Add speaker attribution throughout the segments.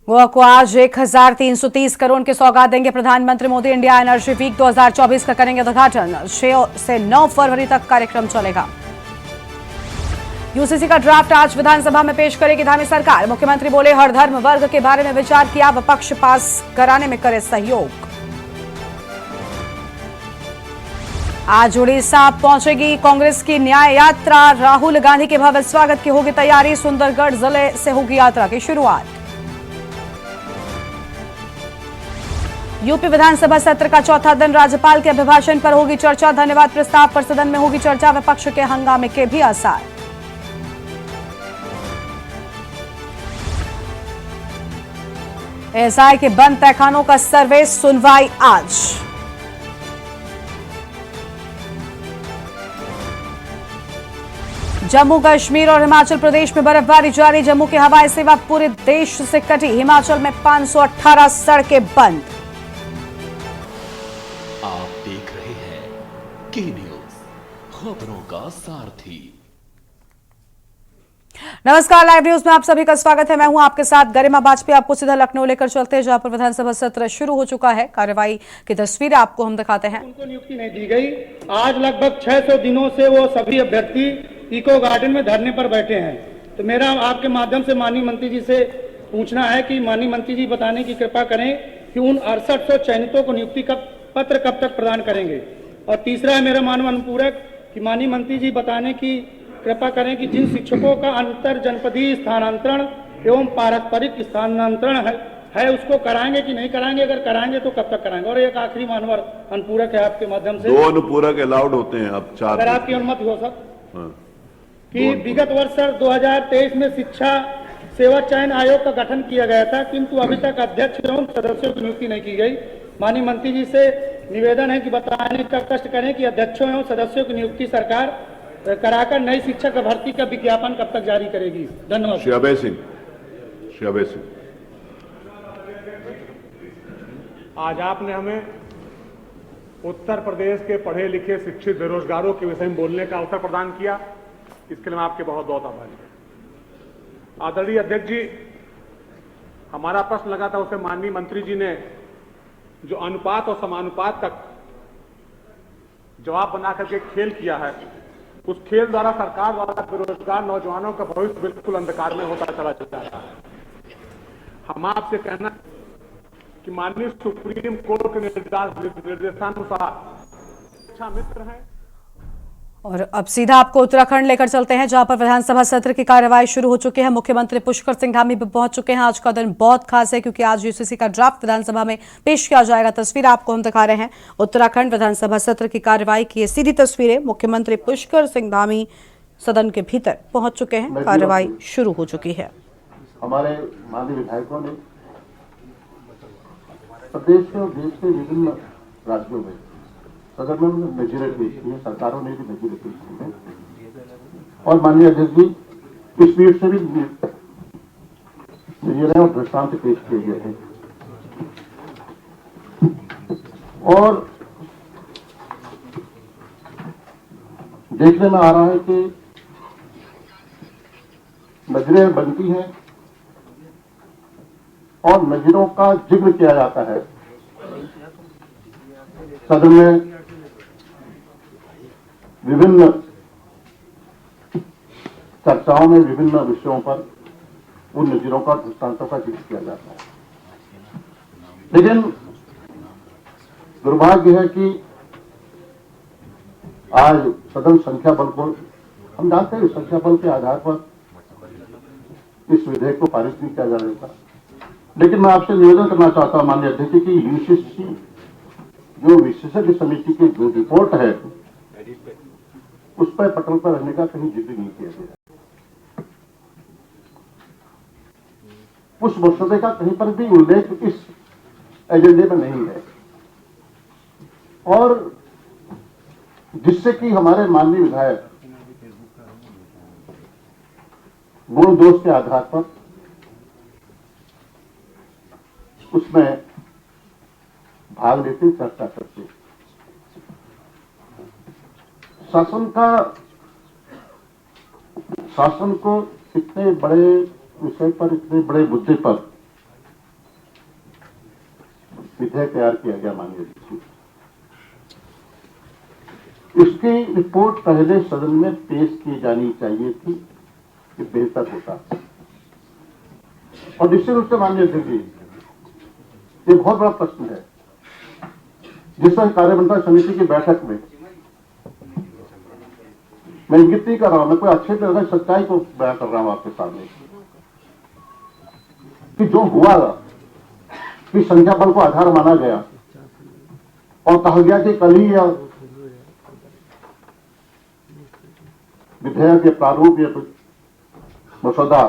Speaker 1: गोवा को आज 1330 करोड़ की सौगात देंगे प्रधानमंत्री मोदी। इंडिया एनर्जी वीक 2024 का करेंगे उद्घाटन। 6 से 9 फरवरी तक कार्यक्रम चलेगा। यूसीसी का ड्राफ्ट आज विधानसभा में पेश करेगी धामी सरकार। मुख्यमंत्री बोले हर धर्म वर्ग के बारे में विचार किया, विपक्ष पास कराने में करे सहयोग। आज उड़ीसा पहुंचेगी कांग्रेस की न्याय यात्रा। राहुल गांधी के भव्य स्वागत की होगी तैयारी। सुंदरगढ़ जिले से होगी यात्रा की शुरुआत। यूपी विधानसभा सत्र का चौथा दिन राज्यपाल के अभिभाषण पर होगी चर्चा। धन्यवाद प्रस्ताव पर सदन में होगी चर्चा। विपक्ष के हंगामे के भी आसार। एएसआई के बंद तहखानों का सर्वे सुनवाई आज। जम्मू कश्मीर और हिमाचल प्रदेश में बर्फबारी जारी। जम्मू की हवाई सेवा पूरे देश से कटी। हिमाचल में 518 सड़कें बंद।
Speaker 2: आप देख रहे हैं के न्यूज, खबरों का सारथी।
Speaker 1: नमस्कार, लाइव न्यूज में आप सभी का स्वागत है। मैं हूं आपके साथ गरिमा वाजपेयी। आपको सीधा लखनऊ लेकर चलते हैं, जहां पर विधानसभा सत्र शुरू हो चुका है। कार्यवाही की तस्वीरें आपको हम दिखाते हैं।
Speaker 3: उनको नियुक्ति नहीं दी गई। आज लगभग 600 दिनों से वो सभी अभ्यर्थी इको गार्डन में धरने पर बैठे हैं। तो मेरा आपके माध्यम से माननीय मंत्री जी से पूछना है कि माननीय मंत्री जी बताने की कृपा करें कि उन 6800 चयनितों को नियुक्ति का पत्र कब तक प्रदान करेंगे। और तीसरा है मेरा मानव अनुपूरक कि माननीय मंत्री जी बताने की कृपा करें कि जिन शिक्षकों का अंतर जनपदीय स्थानांतरण एवं पारस्परिक स्थानांतरण है उसको कराएंगे कि नहीं कराएंगे, अगर कराएंगे तो कब तक कराएंगे। और एक आखिरी मानव अनुपूरक है आपके माध्यम से,
Speaker 4: 2 अनुपूरक अलाउड होते हैं, अब 4
Speaker 3: अगर आपकी अनुमति हो सर। कि विगत वर्ष सर 2023 में शिक्षा सेवा चयन आयोग का गठन किया गया था, किंतु अभी तक अध्यक्ष एवं सदस्यों की नियुक्ति नहीं की गई। माननीय मंत्री जी से निवेदन है कि बताने का कष्ट करें कि अध्यक्षों एवं सदस्यों की नियुक्ति सरकार कराकर नई शिक्षक भर्ती का विज्ञापन कब तक जारी करेगी। धन्यवाद।
Speaker 4: श्री अभय सिंह।
Speaker 5: आज आपने हमें उत्तर प्रदेश के पढ़े लिखे शिक्षित बेरोजगारों के विषय में बोलने का अवसर प्रदान किया। इसके लिए मैं आपके बहुत बहुत आभारी हूं। आदरणीय अध्यक्ष जी, हमारा प्रश्न लगा था, उसे माननीय मंत्री जी ने जो अनुपात और समानुपात का जवाब बना करके खेल किया है, उस खेल द्वारा सरकार द्वारा बेरोजगार नौजवानों का भविष्य बिल्कुल अंधकार में होता चला जा रहा है। हम आपसे कहना कि माननीय सुप्रीम कोर्ट के निर्देशानुसार शिक्षा मित्र हैं।
Speaker 1: और अब सीधा आपको उत्तराखंड लेकर चलते हैं, जहां पर विधानसभा सत्र की कार्यवाही शुरू हो चुकी है। मुख्यमंत्री पुष्कर सिंह धामी भी पहुंच चुके हैं। आज का दिन बहुत खास है क्योंकि आज यूसीसी का ड्राफ्ट विधानसभा में पेश किया जाएगा। तस्वीर आपको हम दिखा रहे हैं उत्तराखंड विधानसभा सत्र की कार्यवाही की ये सीधी तस्वीरें। मुख्यमंत्री पुष्कर सिंह धामी सदन के भीतर पहुंच चुके हैं। कार्यवाही शुरू हो चुकी है।
Speaker 6: हमारे माननीय विधायकों ने प्रदेश के और देश के विभिन्न राज्यों में सदन में नजीरें पेश की है, सरकारों ने भी नजीरें पेश की है। और माननीय अध्यक्ष जी, कश्मीर से भी नजीरें और दृष्टांत पेश किए गए हैं। और देखने में आ रहा है कि नजरें बनती हैं और नजरों का जिक्र किया जाता है सदन में। विभिन्न चर्चाओं में विभिन्न विषयों पर उन नजीरों का दृष्टांतों का जिक्र किया जाता है। लेकिन दुर्भाग्य है कि आज सदन संख्या बल को, हम जानते हैं संख्या बल के आधार पर इस विधेयक को पारित नहीं किया जाएगा। लेकिन मैं आपसे निवेदन करना चाहता हूं माननीय अध्यक्ष कि यूसीसी जो विशेषज्ञ समिति की जो रिपोर्ट है उस पर पटल पर रहने का कहीं जिक्र नहीं किया गया। उस मसौदे का कहीं पर भी उल्लेख इस एजेंडे में नहीं है। और जिससे कि हमारे माननीय विधायक गुण दोष के आधार पर उसमें भाग लेते, चर्चा करते। शासन को इतने बड़े विषय पर, इतने बड़े मुद्दे पर विधेयक तैयार किया गया माननीय अध्यक्ष। इसकी रिपोर्ट पहले सदन में पेश की जानी चाहिए थी कि बेहतर होता। और निश्चित रूप से माननीय अध्यक्ष जी, ये बहुत बड़ा प्रश्न है। जिस तरह कार्यमंत्रणा समिति की बैठक में मैं इंगित नहीं कर रहा हूं, मैं कोई अच्छे तरह सच्चाई को बयां कर रहा हूं आपके सामने कि जो हुआ कि संख्या बल को आधार माना गया और कहा गया कि कल ही यह विधेयक या प्रारूप या मसौदा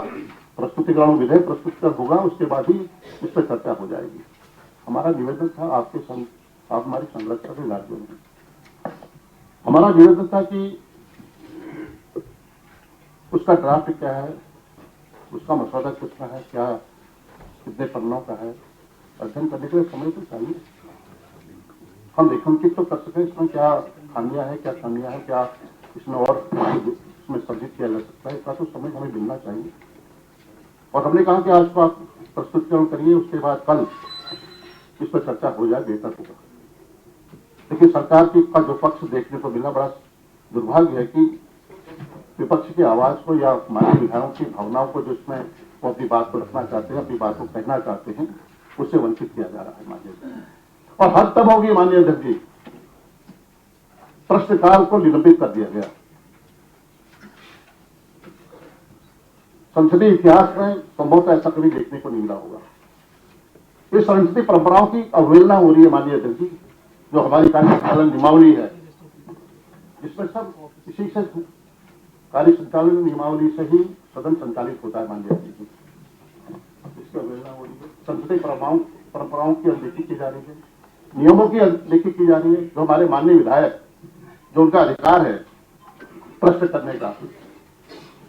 Speaker 6: प्रस्तुतिकरण विधेयक प्रस्तुत कर होगा, उसके बाद ही इस पर चर्चा हो जाएगी। हमारा निवेदन था आप हमारी संरक्षण के राज्यों में हमारा निवेदन था कि उसका ड्राफ्ट क्या है, उसका मसौदा कितना है, क्या कितने पन्नों का है, अध्ययन करने के लिए समय तो चाहिए। हम रेखांकित तो कर सकें इसमें क्या खामियां है, क्या कमियां है, क्या इसमें और इसमें संजित किया जा सकता है, इसका तो समय हमें मिलना चाहिए। और हमने कहा कि आज को आप प्रस्तुतिकरण करिए, उसके बाद कल इस पर चर्चा हो जाए, बेहतर होगा। लेकिन सरकार का जो पक्ष देखने को मिला, बड़ा दुर्भाग्य है कि विपक्ष की आवाज को या माननीय विधायकों की भावनाओं को, जो इसमें वो अपनी बात को रखना चाहते हैं, अपनी बात को कहना चाहते हैं, उससे वंचित किया जा रहा है माननीय। और हद तब होगी माननीय अध्यक्ष जी, प्रश्नकाल को निलंबित कर दिया गया। संसदीय इतिहास में संभवतः ऐसा कभी देखने को नहीं मिला होगा। इस संसदीय परंपराओं की अवहेलना हो रही है माननीय अध्यक्ष जी। जो हमारी कार्य संचालन नियमावली है, इसमें सब इसी से कार्य संचालन नियमावली से ही सदन संचालित होता है माननीय अध्यक्ष जी। इसकी अवहेलना हो रही है। संसदीय परंपराओं की अनदेखी की जा रही है, नियमों की अनदेखी की जा रही है। जो हमारे माननीय विधायक, जो उनका अधिकार है प्रश्न करने का,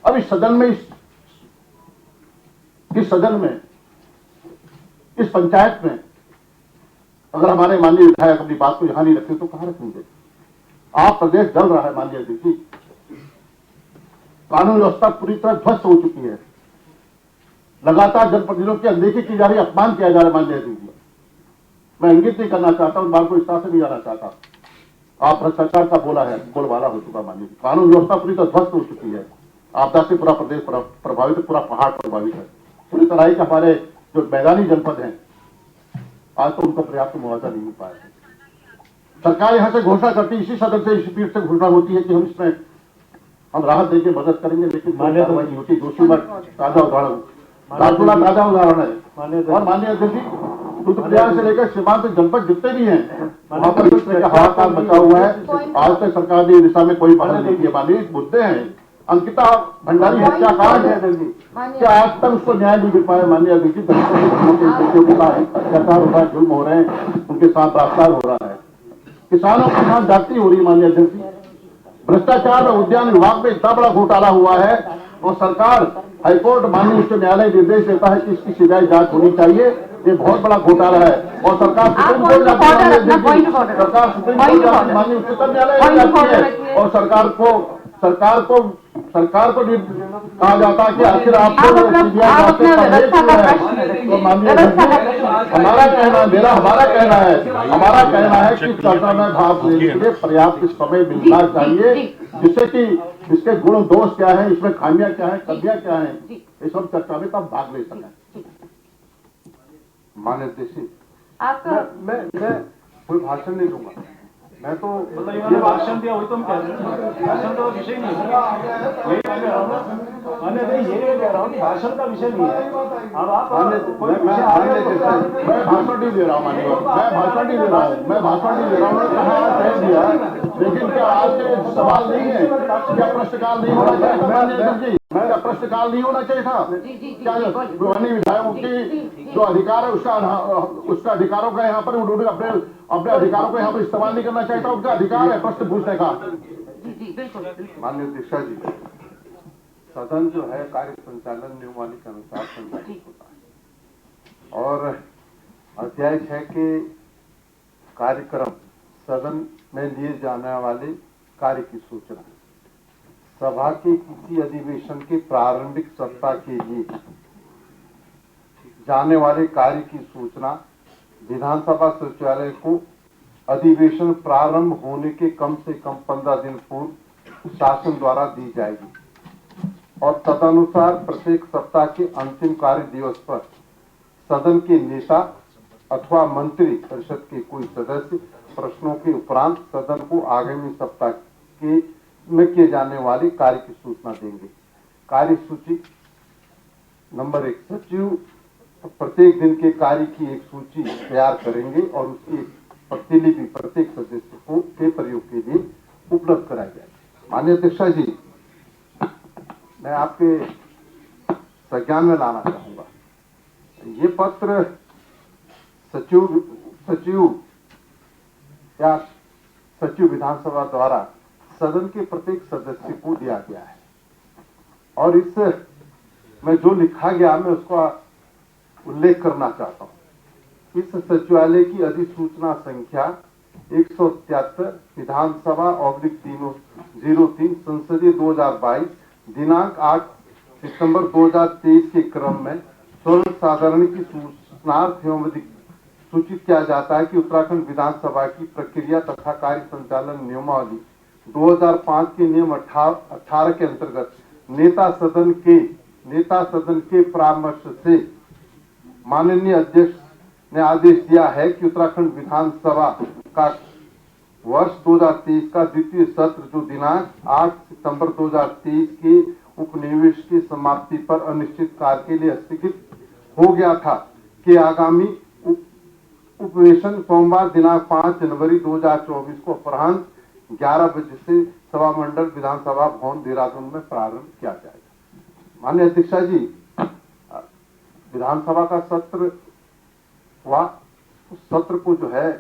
Speaker 6: अब इस सदन में इस पंचायत में अगर हमारे माननीय विधायक अपनी बात को यहां नहीं रखें तो कहां रखेंगे? आप प्रदेश जल रहा है माननीय अध्यक्ष जी। कानून व्यवस्था पूरी तरह ध्वस्त हो चुकी है। लगातार जनप्रतिनिधियों की अनदेखी की जा रही है, अपमान किया जा रहा है माननीय अध्यक्ष जी। मैं इंगित नहीं करना चाहता हूं, बात को इस तरह से नहीं जाना चाहता। आप भ्रष्टाचार का बोलबाला हो चुका माननीय। कानून व्यवस्था पूरी तरह ध्वस्त हो चुकी है। आपदा से पूरा प्रदेश प्रभावित है, पूरा पहाड़ प्रभावित है। पूरी तरह के हमारे जो मैदानी जनपद हैं, आज तो उनको पर्याप्त मुआवजा नहीं मिल पाया है। सरकार यहां से घोषणा करती है, इसी सदन से, इसी पीठ से घोषणा होती है कि हम राहत देके मदद करेंगे, लेकिन मान्य तो नहीं होती। दूसरी बार ताजा उदाहरण ताजा उदाहरण है। और माननीय अध्यक्ष जी, रुद्रप्रयाग से लेकर सीमांत जनपद जितने भी हैं, वहां पर इस तरह का हाहाकार मचा हुआ है। आज तक सरकार ने दिशा में कोई पहल नहीं की। माननीय मुद्दे हैं, अंकिता भंडारी हत्याकांड है, क्या आज तक उसको न्याय नहीं मिल पाया माननीय अध्यक्ष जी। अत्याचार हो रहा है, जुल्म हो रहे हैं, उनके साथ बलात्कार हो रहा है, किसानों के साथ जाति हो रही है माननीय अध्यक्ष जी। भ्रष्टाचार और उद्यान विभाग में इतना बड़ा घोटाला हुआ है और सरकार, हाईकोर्ट, माननीय उच्च न्यायालय निर्देश देता है कि इसकी सीबीआई जांच होनी चाहिए। ये बहुत बड़ा घोटाला है और सरकार सुप्रीम कोर्ट जाती है, माननीय उच्चतम न्यायालय जाती है और सरकार को कहा जाता है कि आखिर आपको हमारा कहना है कि चर्चा में भाग लेने के लिए पर्याप्त समय मिलना चाहिए, जिससे कि इसके गुण दोष क्या है, इसमें खामियां क्या है, कमियां क्या है, इस सब चर्चा में तब भाग ले सकें। मान्य अध्यक्ष, मैं कोई भाषण नहीं दूंगा। मैं तो
Speaker 3: ये भाषण दिया, वही तो हम कह रहे हैं। भाषण का विषय नहीं है, यही कह रहा हूँ यही कह रहा हूँ कि भाषण का विषय नहीं है। अब आप मैं
Speaker 6: भाषण नहीं दे रहा हूँ माननीय, मैं भाषण नहीं दे रहा हूँ, कहा कह दिया। लेकिन क्या आज के सवाल नहीं है, क्या प्रश्नकाल नहीं होना चाहिए माननीय अध्यक्ष जी? क्या प्रश्नकाल नहीं होना चाहिए था? क्या माननीय विधायकों की जो अधिकार है उसका अधिकारों का यहाँ पर उन्होंने अपने अधिकारों को यहाँ पर इस्तेमाल नहीं करना चाहिए था? उनका अधिकार है प्रश्न पूछने का। माननीय अध्यक्षा जी, सदन जो है कार्य संचालन नियमावली के अनुसार संचालित होता है और अध्याय 6 के कार्यक्रम, सदन में लिए जाने वाले कार्य की सूचना, सभा के किसी अधिवेशन के प्रारंभिक सप्ताह के लिए जाने वाले कार्य की सूचना विधानसभा सचिवालय को अधिवेशन प्रारंभ होने के कम से कम 15 दिन पूर्व शासन द्वारा दी जाएगी और तदनुसार प्रत्येक सप्ताह के अंतिम कार्य दिवस पर सदन के नेता अथवा मंत्री परिषद के कोई सदस्य प्रश्नों के उपरांत सदन को आगामी सप्ताह के में किए जाने वाले कार्य की सूचना देंगे। कार्य सूची नंबर 1, सचिव प्रत्येक दिन के कार्य की एक सूची तैयार करेंगे और उसकी प्रतिलिपि प्रत्येक सदस्य को के प्रयोग के लिए उपलब्ध कराई जाएगी। माननीय अध्यक्षा जी, मैं आपके संज्ञान में लाना चाहूंगा, ये पत्र सचिव या सचिव विधानसभा द्वारा सदन के प्रत्येक सदस्य को दिया गया है और इस में जो लिखा गया मैं उसका उल्लेख करना चाहता हूं। इस सचिवालय की अधिसूचना संख्या 173 विधानसभा /03 संसदीय 2022 दिनांक 8 सितंबर 2023 के क्रम में सर्वसाधारण की सूचनार्थ एवं सूचित किया जाता है कि उत्तराखंड विधानसभा की प्रक्रिया तथा कार्य संचालन नियमावली 2005 के नियम 18 के अंतर्गत नेता सदन के परामर्श से माननीय अध्यक्ष ने आदेश दिया है कि उत्तराखंड विधानसभा का वर्ष 2023 का द्वितीय सत्र जो दिनांक 8 सितंबर 2023 के उपनिवेश की समाप्ति पर अनिश्चित काल के लिए स्थगित हो गया था कि आगामी उपवेशन सोमवार दिनांक 5 जनवरी 2024 को अपराह्न 11 बजे से सभा मंडल विधानसभा भवन देहरादून में प्रारंभ किया जाएगा। माननीय अध्यक्षा जी, विधानसभा का सत्र हुआ, उस सत्र को जो है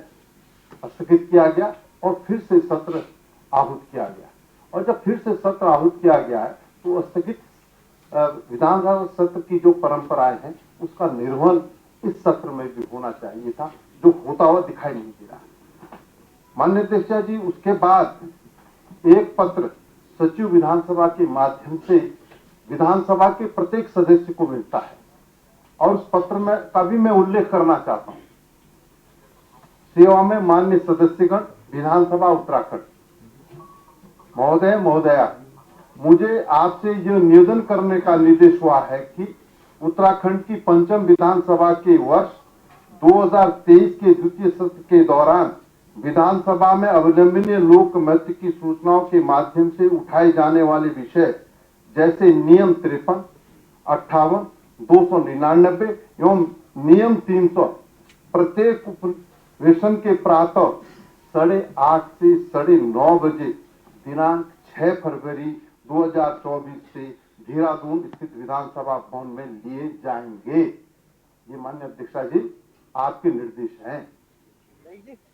Speaker 6: स्थगित किया गया और फिर से सत्र आहूत किया गया और जब फिर से सत्र आहूत किया गया है तो स्थगित विधानसभा सत्र की जो परंपराएं हैं उसका निर्वहन इस सत्र में भी होना चाहिए था, जो होता हुआ दिखाई नहीं दे रहा। माननीय अध्यक्षा जी, उसके बाद एक पत्र सचिव विधानसभा के माध्यम से विधानसभा के प्रत्येक सदस्य को मिलता है और उस पत्र में का भी मैं उल्लेख करना चाहता हूं। सेवा में माननीय सदस्यगण विधानसभा उत्तराखंड महोदय महोदया, मुझे आपसे यह निवेदन करने का निर्देश हुआ है कि उत्तराखंड की पंचम विधानसभा के वर्ष 2023 के द्वितीय सत्र के दौरान विधानसभा में अवलंबनीय लोक मत की सूचनाओं के माध्यम से उठाए जाने वाले विषय जैसे नियम 53, 58, 299 एवं नियम 300 प्रत्येक उपवेशन के प्रातः 8:30 से 9:30 बजे दिनांक 6 फरवरी 2024 से देहरादून स्थित विधानसभा भवन में लिए जाएंगे। ये माननीय अध्यक्षा जी आपके निर्देश हैं।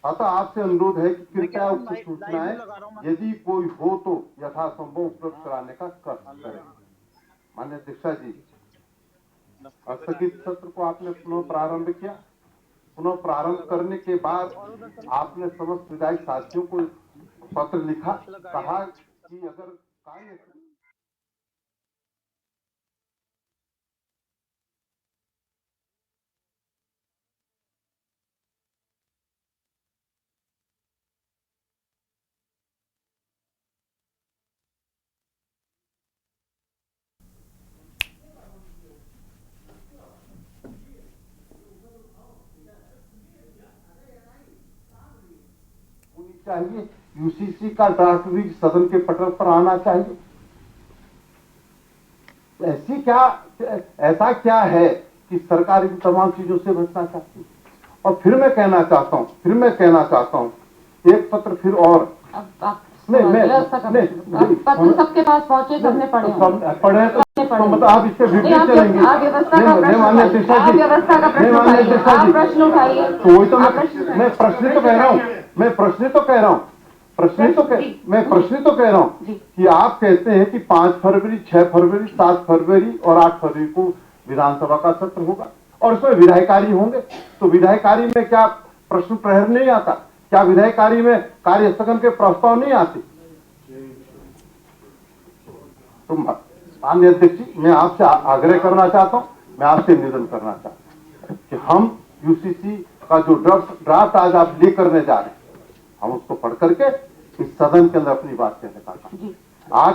Speaker 6: अतः आपसे अनुरोध है कि कृपया उक्त सूचनाएं यदि कोई हो तो यथासंभव उपलब्ध कराने का कष्ट करें। माननीय अध्यक्षा जी, स्थगित सत्र को आपने पुनः प्रारंभ किया। पुनः प्रारंभ करने के बाद आपने समस्त विधायक साथियों को पत्र लिखा, कहा कि अगर कार्य चाहिए, यूसीसी का ड्राफ्ट भी सदन के पटल पर आना चाहिए। ऐसा क्या है कि सरकार इन तमाम चीजों से बचना चाहती है। और फिर मैं कहना चाहता हूँ एक पत्र फिर और
Speaker 7: पत्र सबके पास पहुंचे, सबने पढ़े
Speaker 6: तो मतलब आप इससे वीडियो चलेंगे।
Speaker 7: प्रश्न उठाइए।
Speaker 6: तो वही तो मैं प्रश्न तो कह रहा हूँ कि आप कहते हैं कि 5 फरवरी, 6 फरवरी, 7 फरवरी और 8 फरवरी को विधानसभा का सत्र होगा और इसमें विधायी कार्य होंगे। तो विधायी कार्य में क्या प्रश्न प्रहर नहीं आता? क्या विधायी कार्य में कार्य स्थगन के प्रस्ताव नहीं आते? तो माननीय अध्यक्ष जी, मैं आपसे आग्रह करना चाहता हूं, मैं आपसे निवेदन करना चाहता हूं कि हम यूसीसी का जो ड्राफ्ट आज आप लीक करने जा रहे हैं, हम उसको पढ़ करके इस सदन के अंदर अपनी बात कहने का काम। आज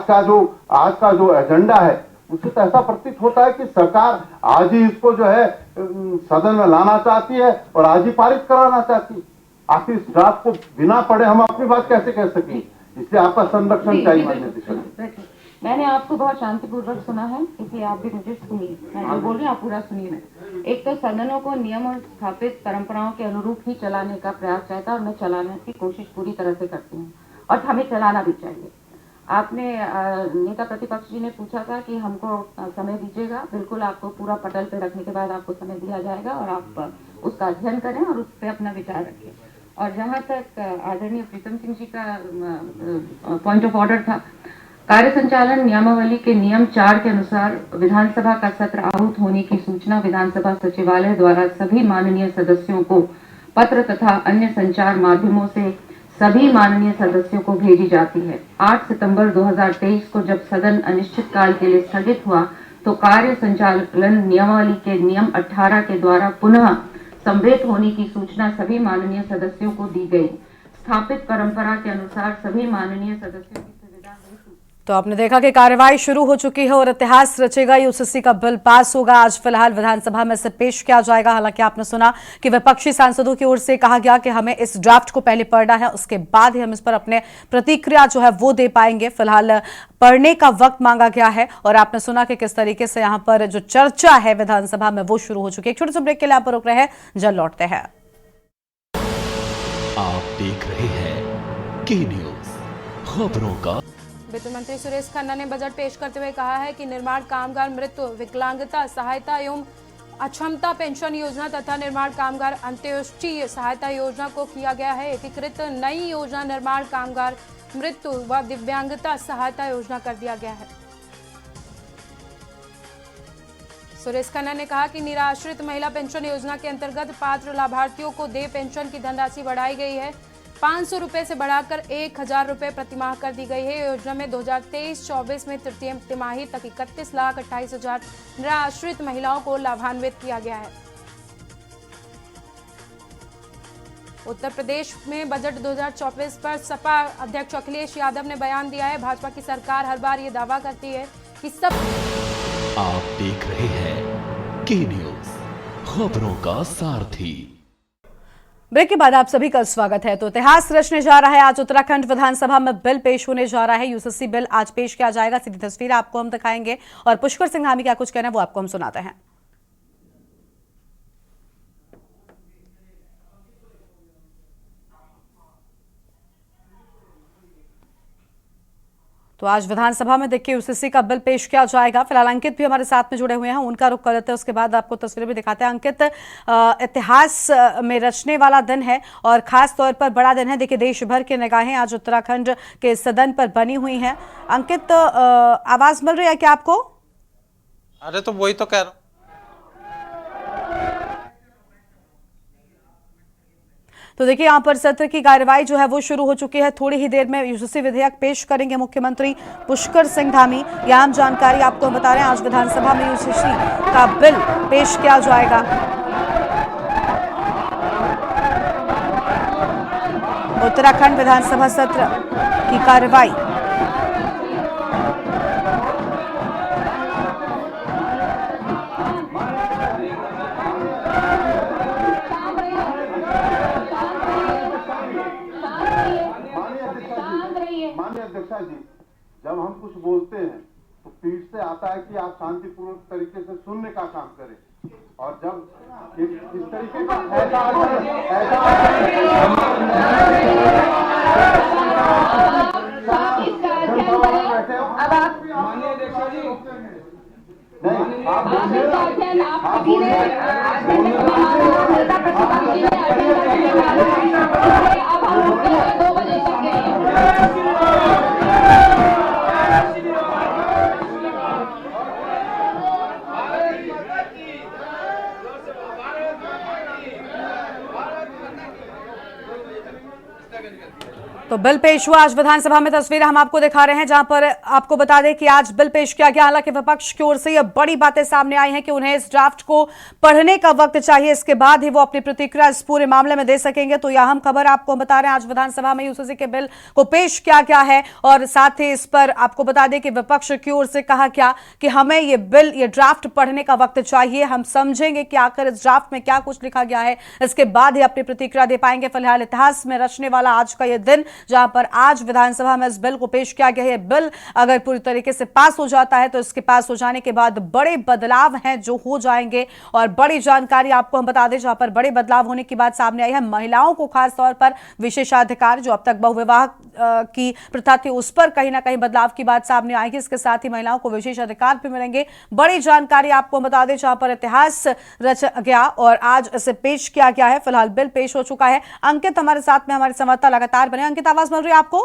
Speaker 6: का जो एजेंडा है उससे तो ऐसा प्रतीत होता है कि सरकार आज ही इसको जो है सदन में लाना चाहती है और आज ही पारित कराना चाहती है। आखिर इस ड्राफ्ट को बिना पढ़े हम अपनी बात कैसे कह सकें? इसलिए आपका संरक्षण चाहिए माननीय अध्यक्ष।
Speaker 7: मैंने आपको बहुत शांतिपूर्वक सुना है, इसलिए आप भी मुझे सुनिए। मैं जो बोल रही हूँ आप पूरा सुनिए। एक तो सदनों को नियम और स्थापित परंपराओं के अनुरूप ही चलाने का प्रयास रहता है और मैं चलाने की कोशिश पूरी तरह से करती हूँ और हमें चलाना भी चाहिए। आपने नेता प्रतिपक्ष जी ने पूछा था कि हमको समय दीजिएगा। बिल्कुल, आपको पूरा पटल पे रखने के बाद आपको समय दिया जाएगा और आप उसका अध्ययन करें और उस पर अपना विचार रखें। और जहाँ तक आदरणीय प्रीतम सिंह जी का पॉइंट ऑफ ऑर्डर था, कार्य संचालन नियमावली के नियम 4 के अनुसार विधानसभा का सत्र आहूत होने की सूचना विधानसभा सचिवालय द्वारा सभी माननीय सदस्यों को पत्र तथा अन्य संचार माध्यमों से सभी माननीय सदस्यों को भेजी जाती है। 8 सितंबर 2023 को जब सदन अनिश्चित काल के लिए स्थगित हुआ तो कार्य संचालन नियमावली के नियम 18 के द्वारा पुनः सम्मिलित होने की सूचना सभी माननीय सदस्यों को दी गई। स्थापित परंपरा के अनुसार सभी माननीय सदस्यों की सुविधा हेतु।
Speaker 1: तो आपने देखा कि कार्रवाई शुरू हो चुकी है और इतिहास रचेगा। यूसीसी का बिल पास होगा। आज फिलहाल विधानसभा में से पेश किया जाएगा। हालांकि आपने सुना कि विपक्षी सांसदों की ओर से कहा गया कि हमें इस ड्राफ्ट को पहले पढ़ना है, उसके बाद ही हम इस पर अपने प्रतिक्रिया जो है वो दे पाएंगे। फिलहाल पढ़ने का वक्त मांगा गया है और आपने सुना कि किस तरीके से यहाँ पर जो चर्चा है विधानसभा में वो शुरू हो चुकी है। एक छोटे से ब्रेक के लिए आप रुक रहे हैं, जल्द लौटते हैं।
Speaker 2: आप देख रहे हैं की न्यूज, खबरों का।
Speaker 8: वित्त मंत्री सुरेश खन्ना ने बजट पेश करते हुए कहा है कि निर्माण कामगार मृत्यु विकलांगता सहायता एवं अक्षमता पेंशन योजना तथा निर्माण कामगार अंत्योदय सहायता योजना को किया गया है एकीकृत। नई योजना निर्माण कामगार मृत्यु व दिव्यांगता सहायता योजना कर दिया गया है। सुरेश खन्ना ने कहा कि निराश्रित महिला पेंशन योजना के अंतर्गत पात्र लाभार्थियों को देय पेंशन की धनराशि बढ़ाई गई है। 500 रुपए से बढ़ाकर 1000 रुपए प्रतिमाह कर दी गई है। योजना में 2023-24 में तृतीय तिमाही तक 31,28,000 निराश्रित महिलाओं को लाभान्वित किया गया है। उत्तर प्रदेश में बजट 2024 पर सपा अध्यक्ष अखिलेश यादव ने बयान दिया है। भाजपा की सरकार हर बार ये दावा करती है कि सब।
Speaker 2: आप देख रहे हैं की न्यूज, खबरों का सारथी।
Speaker 1: ब्रेक के बाद आप सभी का स्वागत है। तो इतिहास रचने जा रहा है। आज उत्तराखंड विधानसभा में बिल पेश होने जा रहा है। यूसीसी बिल आज पेश किया जाएगा। सीधी तस्वीर आपको हम दिखाएंगे और पुष्कर सिंह धामी क्या कुछ कहना है वो आपको हम सुनाते हैं। तो आज विधानसभा में देखिए यूसीसी का बिल पेश किया जाएगा। फिलहाल अंकित भी हमारे साथ में जुड़े हुए हैं, उनका रुख कर लेते हैं, उसके बाद आपको तस्वीरें भी दिखाते हैं। अंकित, इतिहास में रचने वाला दिन है और खास तौर पर बड़ा दिन है। देखिए देश भर की निगाहें आज उत्तराखंड के सदन पर बनी हुई हैं। अंकित, आवाज मिल रही है क्या आपको?
Speaker 9: अरे तो वही तो कह रहा हूं।
Speaker 1: तो देखिए यहाँ पर सत्र की कार्यवाही जो है वो शुरू हो चुकी है। थोड़ी ही देर में यूसीसी विधेयक पेश करेंगे मुख्यमंत्री पुष्कर सिंह धामी। यह आम जानकारी आपको बता रहे हैं। आज विधानसभा में यूसीसी का बिल पेश किया जाएगा। उत्तराखंड विधानसभा सत्र की कार्यवाही
Speaker 6: जी, जब हम कुछ बोलते हैं तो पीठ से आता है कि आप शांतिपूर्वक तरीके से सुनने का काम करें और जब इस तरीके का
Speaker 1: तो तो बिल पेश हुआ आज विधानसभा में। तस्वीरें हम आपको दिखा रहे हैं जहां पर आपको बता दें कि आज बिल पेश किया गया। हालांकि विपक्ष की ओर से यह बड़ी बातें सामने आई हैं कि उन्हें इस ड्राफ्ट को पढ़ने का वक्त चाहिए, इसके बाद ही वो अपनी प्रतिक्रिया इस पूरे मामले में दे सकेंगे। तो यह अहम खबर आपको हम बता रहे हैं, आज विधानसभा में यूसीसी के बिल को पेश किया गया है और साथ ही इस पर आपको बता दें कि विपक्ष की ओर से कहा गया कि हमें ये बिल, ये ड्राफ्ट पढ़ने का वक्त चाहिए, हम समझेंगे कि आखिर इस ड्राफ्ट में क्या कुछ लिखा गया है, इसके बाद ही अपनी प्रतिक्रिया दे पाएंगे। फिलहाल इतिहास में रचने वाला आज का यह दिन, जहां पर आज विधानसभा में इस बिल को पेश किया गया है। बिल अगर पूरी तरीके से पास हो जाता है तो इसके पास हो जाने के बाद बड़े बदलाव हैं जो हो जाएंगे और बड़ी जानकारी आपको हम बता दें, जहां पर बड़े बदलाव होने की बात सामने आई है। महिलाओं को खास तौर पर विशेषाधिकार, जो अब तक बहुविवाह की प्रथा थी, उस पर कहीं ना कहीं बदलाव की बात सामने आएगी। इसके साथ ही महिलाओं को विशेष अधिकार भी मिलेंगे। बड़ी जानकारी आपको बता दें, जहां पर इतिहास रच गया और आज इसे पेश किया गया है। फिलहाल बिल पेश हो चुका है। अंकित हमारे साथ में, हमारे संवाददाता लगातार बने। अंकित, आवाज मिल रही है आपको?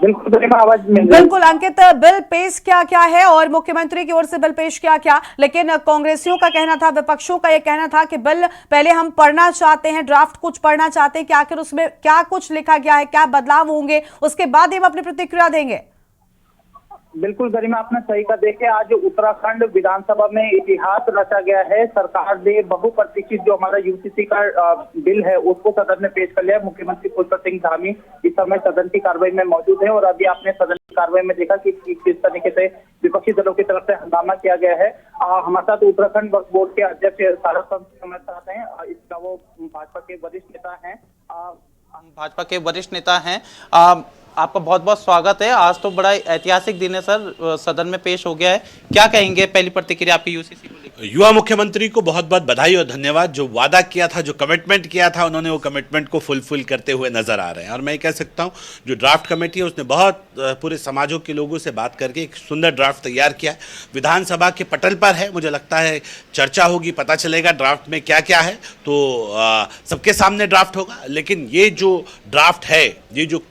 Speaker 1: बिल्कुल अंकित, बिल पेश किया क्या है और मुख्यमंत्री की ओर से बिल पेश किया क्या, लेकिन कांग्रेसियों का कहना था, विपक्षों का यह कहना था कि बिल पहले हम पढ़ना चाहते हैं, ड्राफ्ट कुछ पढ़ना चाहते हैं कि आखिर उसमें क्या कुछ लिखा गया है, क्या बदलाव होंगे, उसके बाद ही हम अपनी प्रतिक्रिया देंगे।
Speaker 10: बिल्कुल गरिमा, आपने सही कहा। देखे, आज उत्तराखंड विधानसभा में इतिहास रचा गया है। सरकार ने बहुप्रतीक्षित जो हमारा यूसीसी का बिल है उसको सदन में पेश कर लिया। मुख्यमंत्री पुष्कर सिंह धामी इस समय सदन की कार्रवाई में मौजूद है और अभी आपने सदन की कार्रवाई में देखा कि किस तरीके से विपक्षी दलों की तरफ से हंगामा किया गया है। हमारे साथ उत्तराखंड वक्फ बोर्ड के अध्यक्ष सारस हमारे साथ हैं। इसका वो भाजपा के वरिष्ठ नेता हैं।
Speaker 9: भाजपा के वरिष्ठ नेता हैं। आपका बहुत बहुत स्वागत है। आज तो बड़ा ऐतिहासिक दिन है सर, सदन में पेश हो गया है, क्या कहेंगे? पहली प्रतिक्रिया आपकी यूसीसी को लेकर।
Speaker 11: युवा मुख्यमंत्री को बहुत बहुत बधाई और धन्यवाद। जो वादा किया था, जो कमिटमेंट किया था, उन्होंने वो कमिटमेंट को फुलफिल करते हुए नजर आ रहे हैं। और मैं कह सकता हूँ जो ड्राफ्ट कमेटी है उसने बहुत पूरे समाजों के लोगों से बात करके एक सुंदर ड्राफ्ट तैयार किया है। विधानसभा के पटल पर है, मुझे लगता है चर्चा होगी, पता चलेगा ड्राफ्ट में क्या क्या है। तो सबके सामने ड्राफ्ट होगा, लेकिन ये जो ड्राफ्ट है, ये जो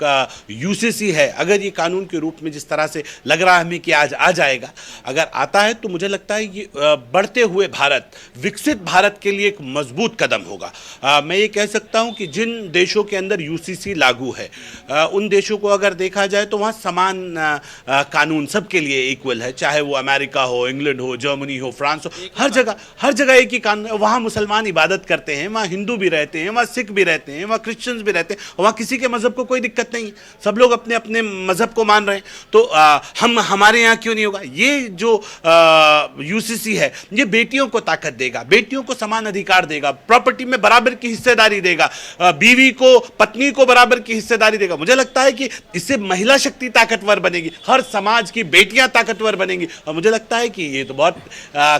Speaker 11: यूसीसी है, अगर ये कानून के रूप में जिस तरह से लग रहा है हमें कि आज आ जाएगा, अगर आता है तो मुझे लगता है ये बढ़ते हुए भारत, विकसित भारत के लिए एक मजबूत कदम होगा। मैं ये कह सकता हूँ कि जिन देशों के अंदर यूसीसी लागू है, उन देशों को अगर देखा जाए तो वहाँ समान कानून सबके लिए इक्वल है, चाहे वो अमेरिका हो, इंग्लैंड हो, जर्मनी हो, फ्रांस हो, हर जगह एक ही कानून। वहाँ मुसलमान इबादत करते हैं, वहाँ हिंदू भी रहते हैं, वहाँ सिख भी रहते हैं, वहाँ क्रिश्चियंस भी रहते हैं, वहाँ किसी के मजहब को कोई दिक्कत नहीं है, सब लोग अपने अपने मजहब को मान रहे हैं। तो हम हमारे यहाँ क्यों नहीं होगा? ये जो यूसीसी है, ये बेटियों को ताकत देगा, बेटियों को समान अधिकार देगा, प्रॉपर्टी में बराबर की हिस्सेदारी देगा, बीवी को, पत्नी को बराबर की हिस्सेदारी देगा। मुझे लगता है कि इससे महिला शक्ति ताकतवर बनेगी, हर समाज की बेटियां ताकतवर बनेंगी। और मुझे लगता है कि ये तो बहुत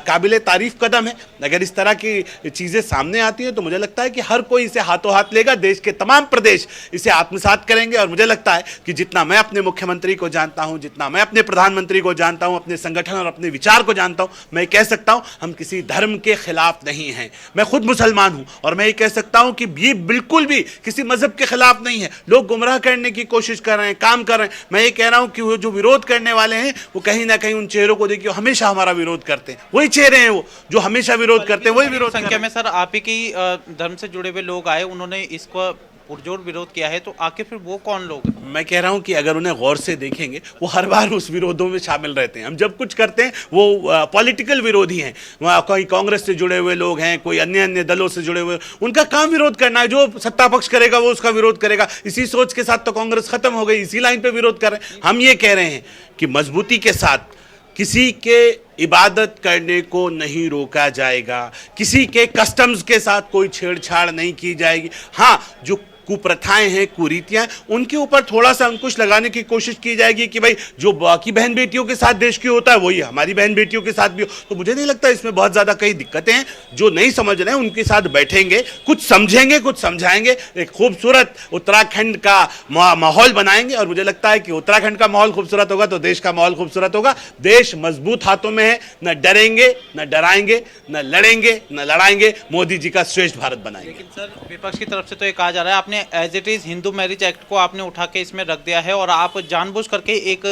Speaker 11: काबिले तारीफ कदम है। अगर इस तरह की चीजें सामने आती हैं तो मुझे लगता है कि हर कोई इसे हाथों हाथ लेगा, देश के तमाम प्रदेश इसे आत्मसात करेंगे। और मुझे लगता है कि जितना मैं अपने मुख्यमंत्री को जानता हूं, जितना मैं अपने प्रधानमंत्री को जानता हूं, अपने संगठन और अपने विचार को जानता हूं, मैं कह सकता हूं हम किसी धर्म के खिलाफ नहीं हैं। मैं खुद मुसलमान हूं और मैं ये कह सकता हूं कि ये बिल्कुल भी किसी मजहब के खिलाफ नहीं है। लोग गुमराह करने की कोशिश कर रहे हैं, काम कर रहे हैं। मैं ये कह रहा हूं कि वो जो विरोध करने वाले हैं वो कहीं ना कहीं उन चेहरों को देखिए, हमेशा हमारा विरोध करते हैं, वही चेहरे हैं वो जो हमेशा विरोध करते हैं, वही विरोध
Speaker 9: संख्या में सर आप ही की धर्म से जुड़े हुए लोग आए, उन्होंने इसको पुरजोर विरोध किया है, तो आखिर फिर वो कौन लोग हैं?
Speaker 11: मैं कह रहा हूं कि अगर उन्हें गौर से देखेंगे, वो हर बार उस विरोधों में शामिल रहते हैं। हम जब कुछ करते हैं वो पॉलिटिकल विरोधी हैं, वहाँ कोई कांग्रेस से जुड़े हुए लोग हैं, कोई अन्य दलों से जुड़े हुए, उनका काम विरोध करना है। जो सत्ता पक्ष करेगा वो उसका विरोध करेगा। इसी सोच के साथ तो कांग्रेस खत्म हो गई, इसी लाइन पे विरोध कर रहे हैं। हम ये कह रहे हैं कि मजबूती के साथ किसी के इबादत करने को नहीं रोका जाएगा, किसी के कस्टम्स के साथ कोई छेड़छाड़ नहीं की जाएगी। हाँ, जो कुप्रथाएं हैं, कुरीतियां, उनके ऊपर थोड़ा सा अंकुश लगाने की कोशिश की जाएगी कि भाई जो बाकी बहन बेटियों के साथ देश की होता है वही हमारी बहन बेटियों के साथ भी हो। तो मुझे नहीं लगता इसमें बहुत ज्यादा कई दिक्कतें हैं। जो नहीं समझ रहे हैं उनके साथ बैठेंगे, कुछ समझेंगे, कुछ समझाएंगे, एक खूबसूरत उत्तराखंड का माहौल बनाएंगे। और मुझे लगता है कि उत्तराखंड का माहौल खूबसूरत होगा तो देश का माहौल खूबसूरत होगा। देश मजबूत हाथों में है, न डरेंगे, न डराएंगे, न लड़ेंगे, न लड़ाएंगे। मोदी जी का श्रेष्ठ भारत बनाएंगे।
Speaker 9: लेकिन सर विपक्ष की तरफ से तो ये कहा जा रहा है, आपने आपने as it is Hindu marriage act को आपने उठा के इसमें रख दिया है और आप जानबूझ करके एक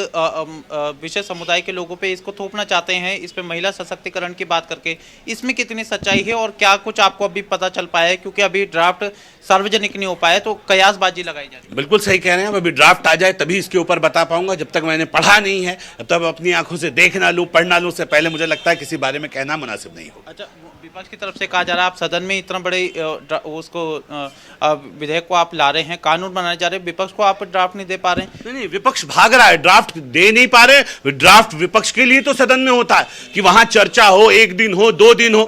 Speaker 9: विशेष समुदाय के लोगों पे इसको थोपना चाहते हैं, इस पे महिला सशक्तिकरण की बात करके। इसमें कितनी सच्चाई है और क्या कुछ आपको अभी पता चल पाया है, क्योंकि अभी ड्राफ्ट सार्वजनिक नहीं हो पाया तो कयासबाजी लगाई जा रही है।
Speaker 11: बिल्कुल सही कह रहे हैं, अभी ड्राफ्ट आ जाए तभी इसके ऊपर बता पाऊंगा। जब तक मैंने पढ़ा नहीं है तब तक अपनी आंखों से देख ना लूं, पढ़ ना लूं, से पहले मुझे लगता है किसी बारे में कहना मुनासिब नहीं होगा।
Speaker 9: अच्छा, विपक्ष की तरफ से कहा जा रहा है आप सदन में इतना बड़े उसको विधेयक को आप ला रहे हैं, कानून बनाने जा रहे हैं, विपक्ष को आप ड्राफ्ट नहीं दे पा रहे हैं।
Speaker 11: नहीं, विपक्ष भाग रहा है, ड्राफ्ट दे नहीं पा रहे। ड्राफ्ट विपक्ष के लिए तो सदन में होता है कि वहां चर्चा हो, 1 दिन हो, 2 दिन हो।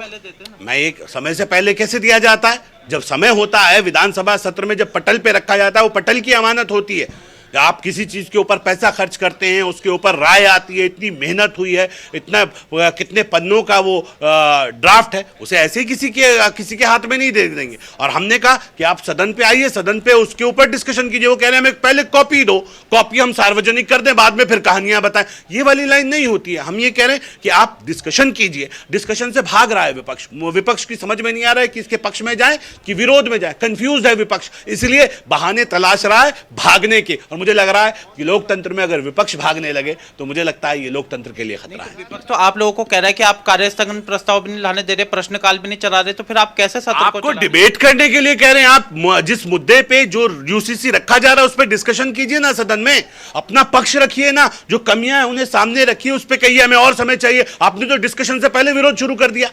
Speaker 11: मैं एक समय से पहले कैसे दिया जाता है? जब समय होता है विधानसभा सत्र में, जब पटल पे रखा जाता है, वो पटल की अमानत होती है। आप किसी चीज के ऊपर पैसा खर्च करते हैं, उसके ऊपर राय आती है, इतनी मेहनत हुई है, इतना कितने पन्नों का वो ड्राफ्ट है, उसे ऐसे ही किसी के हाथ में नहीं दे देंगे। और हमने कहा कि आप सदन पे आइए, सदन पे उसके ऊपर डिस्कशन कीजिए। वो कह रहे हैं हमें पहले कॉपी दो, कॉपी हम सार्वजनिक कर दें, बाद में फिर कहानियां बताएं। ये वाली लाइन नहीं होती है। हम ये कह रहे हैं कि आप डिस्कशन कीजिए। डिस्कशन से भाग रहा है विपक्ष। विपक्ष की समझ में नहीं आ रहा है कि इसके पक्ष में जाए कि विरोध में जाए। कंफ्यूज है विपक्ष, इसलिए बहाने तलाश रहा है भागने के। और मुझे लग रहा है कि लोकतंत्र में अगर विपक्ष भागने लगे तो मुझे लगता है ये लोकतंत्र के लिए खतरा है।
Speaker 9: विपक्ष तो आप लोगों को कह रहा है कि आप कार्यस्थगन प्रस्ताव भी नहीं लाने दे रहे, प्रश्नकाल भी नहीं चला रहे, तो फिर आप कैसे सत्र को
Speaker 11: डिबेट करने के लिए कह रहे हैं? आप जिस मुद्दे पे जो यूसीसी रखा जा रहा है उस पर डिस्कशन कीजिए ना, सदन में अपना पक्ष रखिए ना, जो कमियां हैं उन्हें सामने रखिए, उस पर कहिए हमें और समय चाहिए। आपने तो डिस्कशन से पहले विरोध शुरू कर दिया।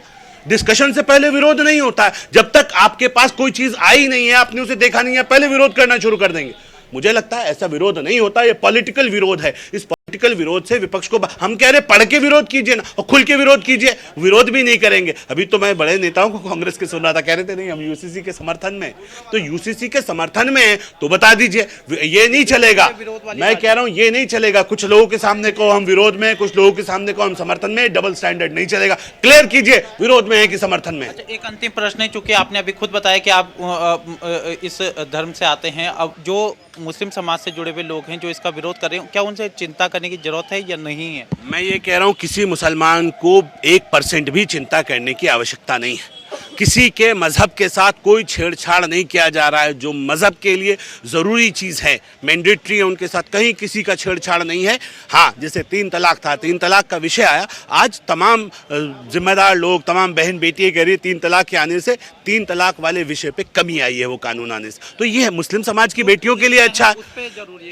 Speaker 11: डिस्कशन से पहले विरोध नहीं होता है। जब तक आपके पास कोई चीज आई नहीं है, आपने उसे देखा नहीं है, पहले विरोध करना शुरू कर देंगे। मुझे लगता है ऐसा विरोध नहीं होता, ये पॉलिटिकल विरोध है। इस पॉलिटिकल विरोध से विपक्ष को हम कह रहे पढ़ के विरोध कीजिए ना, और खुल के विरोध कीजिए। विरोध भी नहीं करेंगे। अभी तो मैं बड़े नेताओं को कांग्रेस के सुन रहा था, कह रहे थे नहीं हम यूसीसी के समर्थन में। तो यूसीसी के समर्थन में तो बता दीजिए। ये नहीं चलेगा, मैं कह रहा हूं ये नहीं चलेगा। कुछ लोगों के सामने को हम विरोध में, कुछ लोगों के सामने को हम समर्थन में, डबल स्टैंडर्ड नहीं चलेगा। क्लियर कीजिए विरोध में है कि समर्थन में।
Speaker 9: अच्छा, एक अंतिम प्रश्न है, चूंकि आपने अभी खुद बताया कि आप इस धर्म से आते हैं। अब जो मुस्लिम समाज से जुड़े हुए लोग हैं जो इसका विरोध कर रहे हैं, क्या उनसे चिंता करने की जरूरत है या नहीं है?
Speaker 11: मैं ये कह रहा हूं किसी मुसलमान को 1% भी चिंता करने की आवश्यकता नहीं है। किसी के मजहब के साथ कोई छेड़छाड़ नहीं किया जा रहा है। जो मजहब के लिए ज़रूरी चीज़ है, मैंडेटरी है, उनके साथ कहीं किसी का छेड़छाड़ नहीं है। हाँ, जैसे 3 तलाक था, 3 तलाक का विषय आया, आज तमाम जिम्मेदार लोग, तमाम बहन बेटियाँ कह रही है 3 तलाक के आने से 3 तलाक वाले विषय पे कमी आई है वो कानून आने से। तो ये है मुस्लिम समाज की बेटियों के लिए अच्छा है।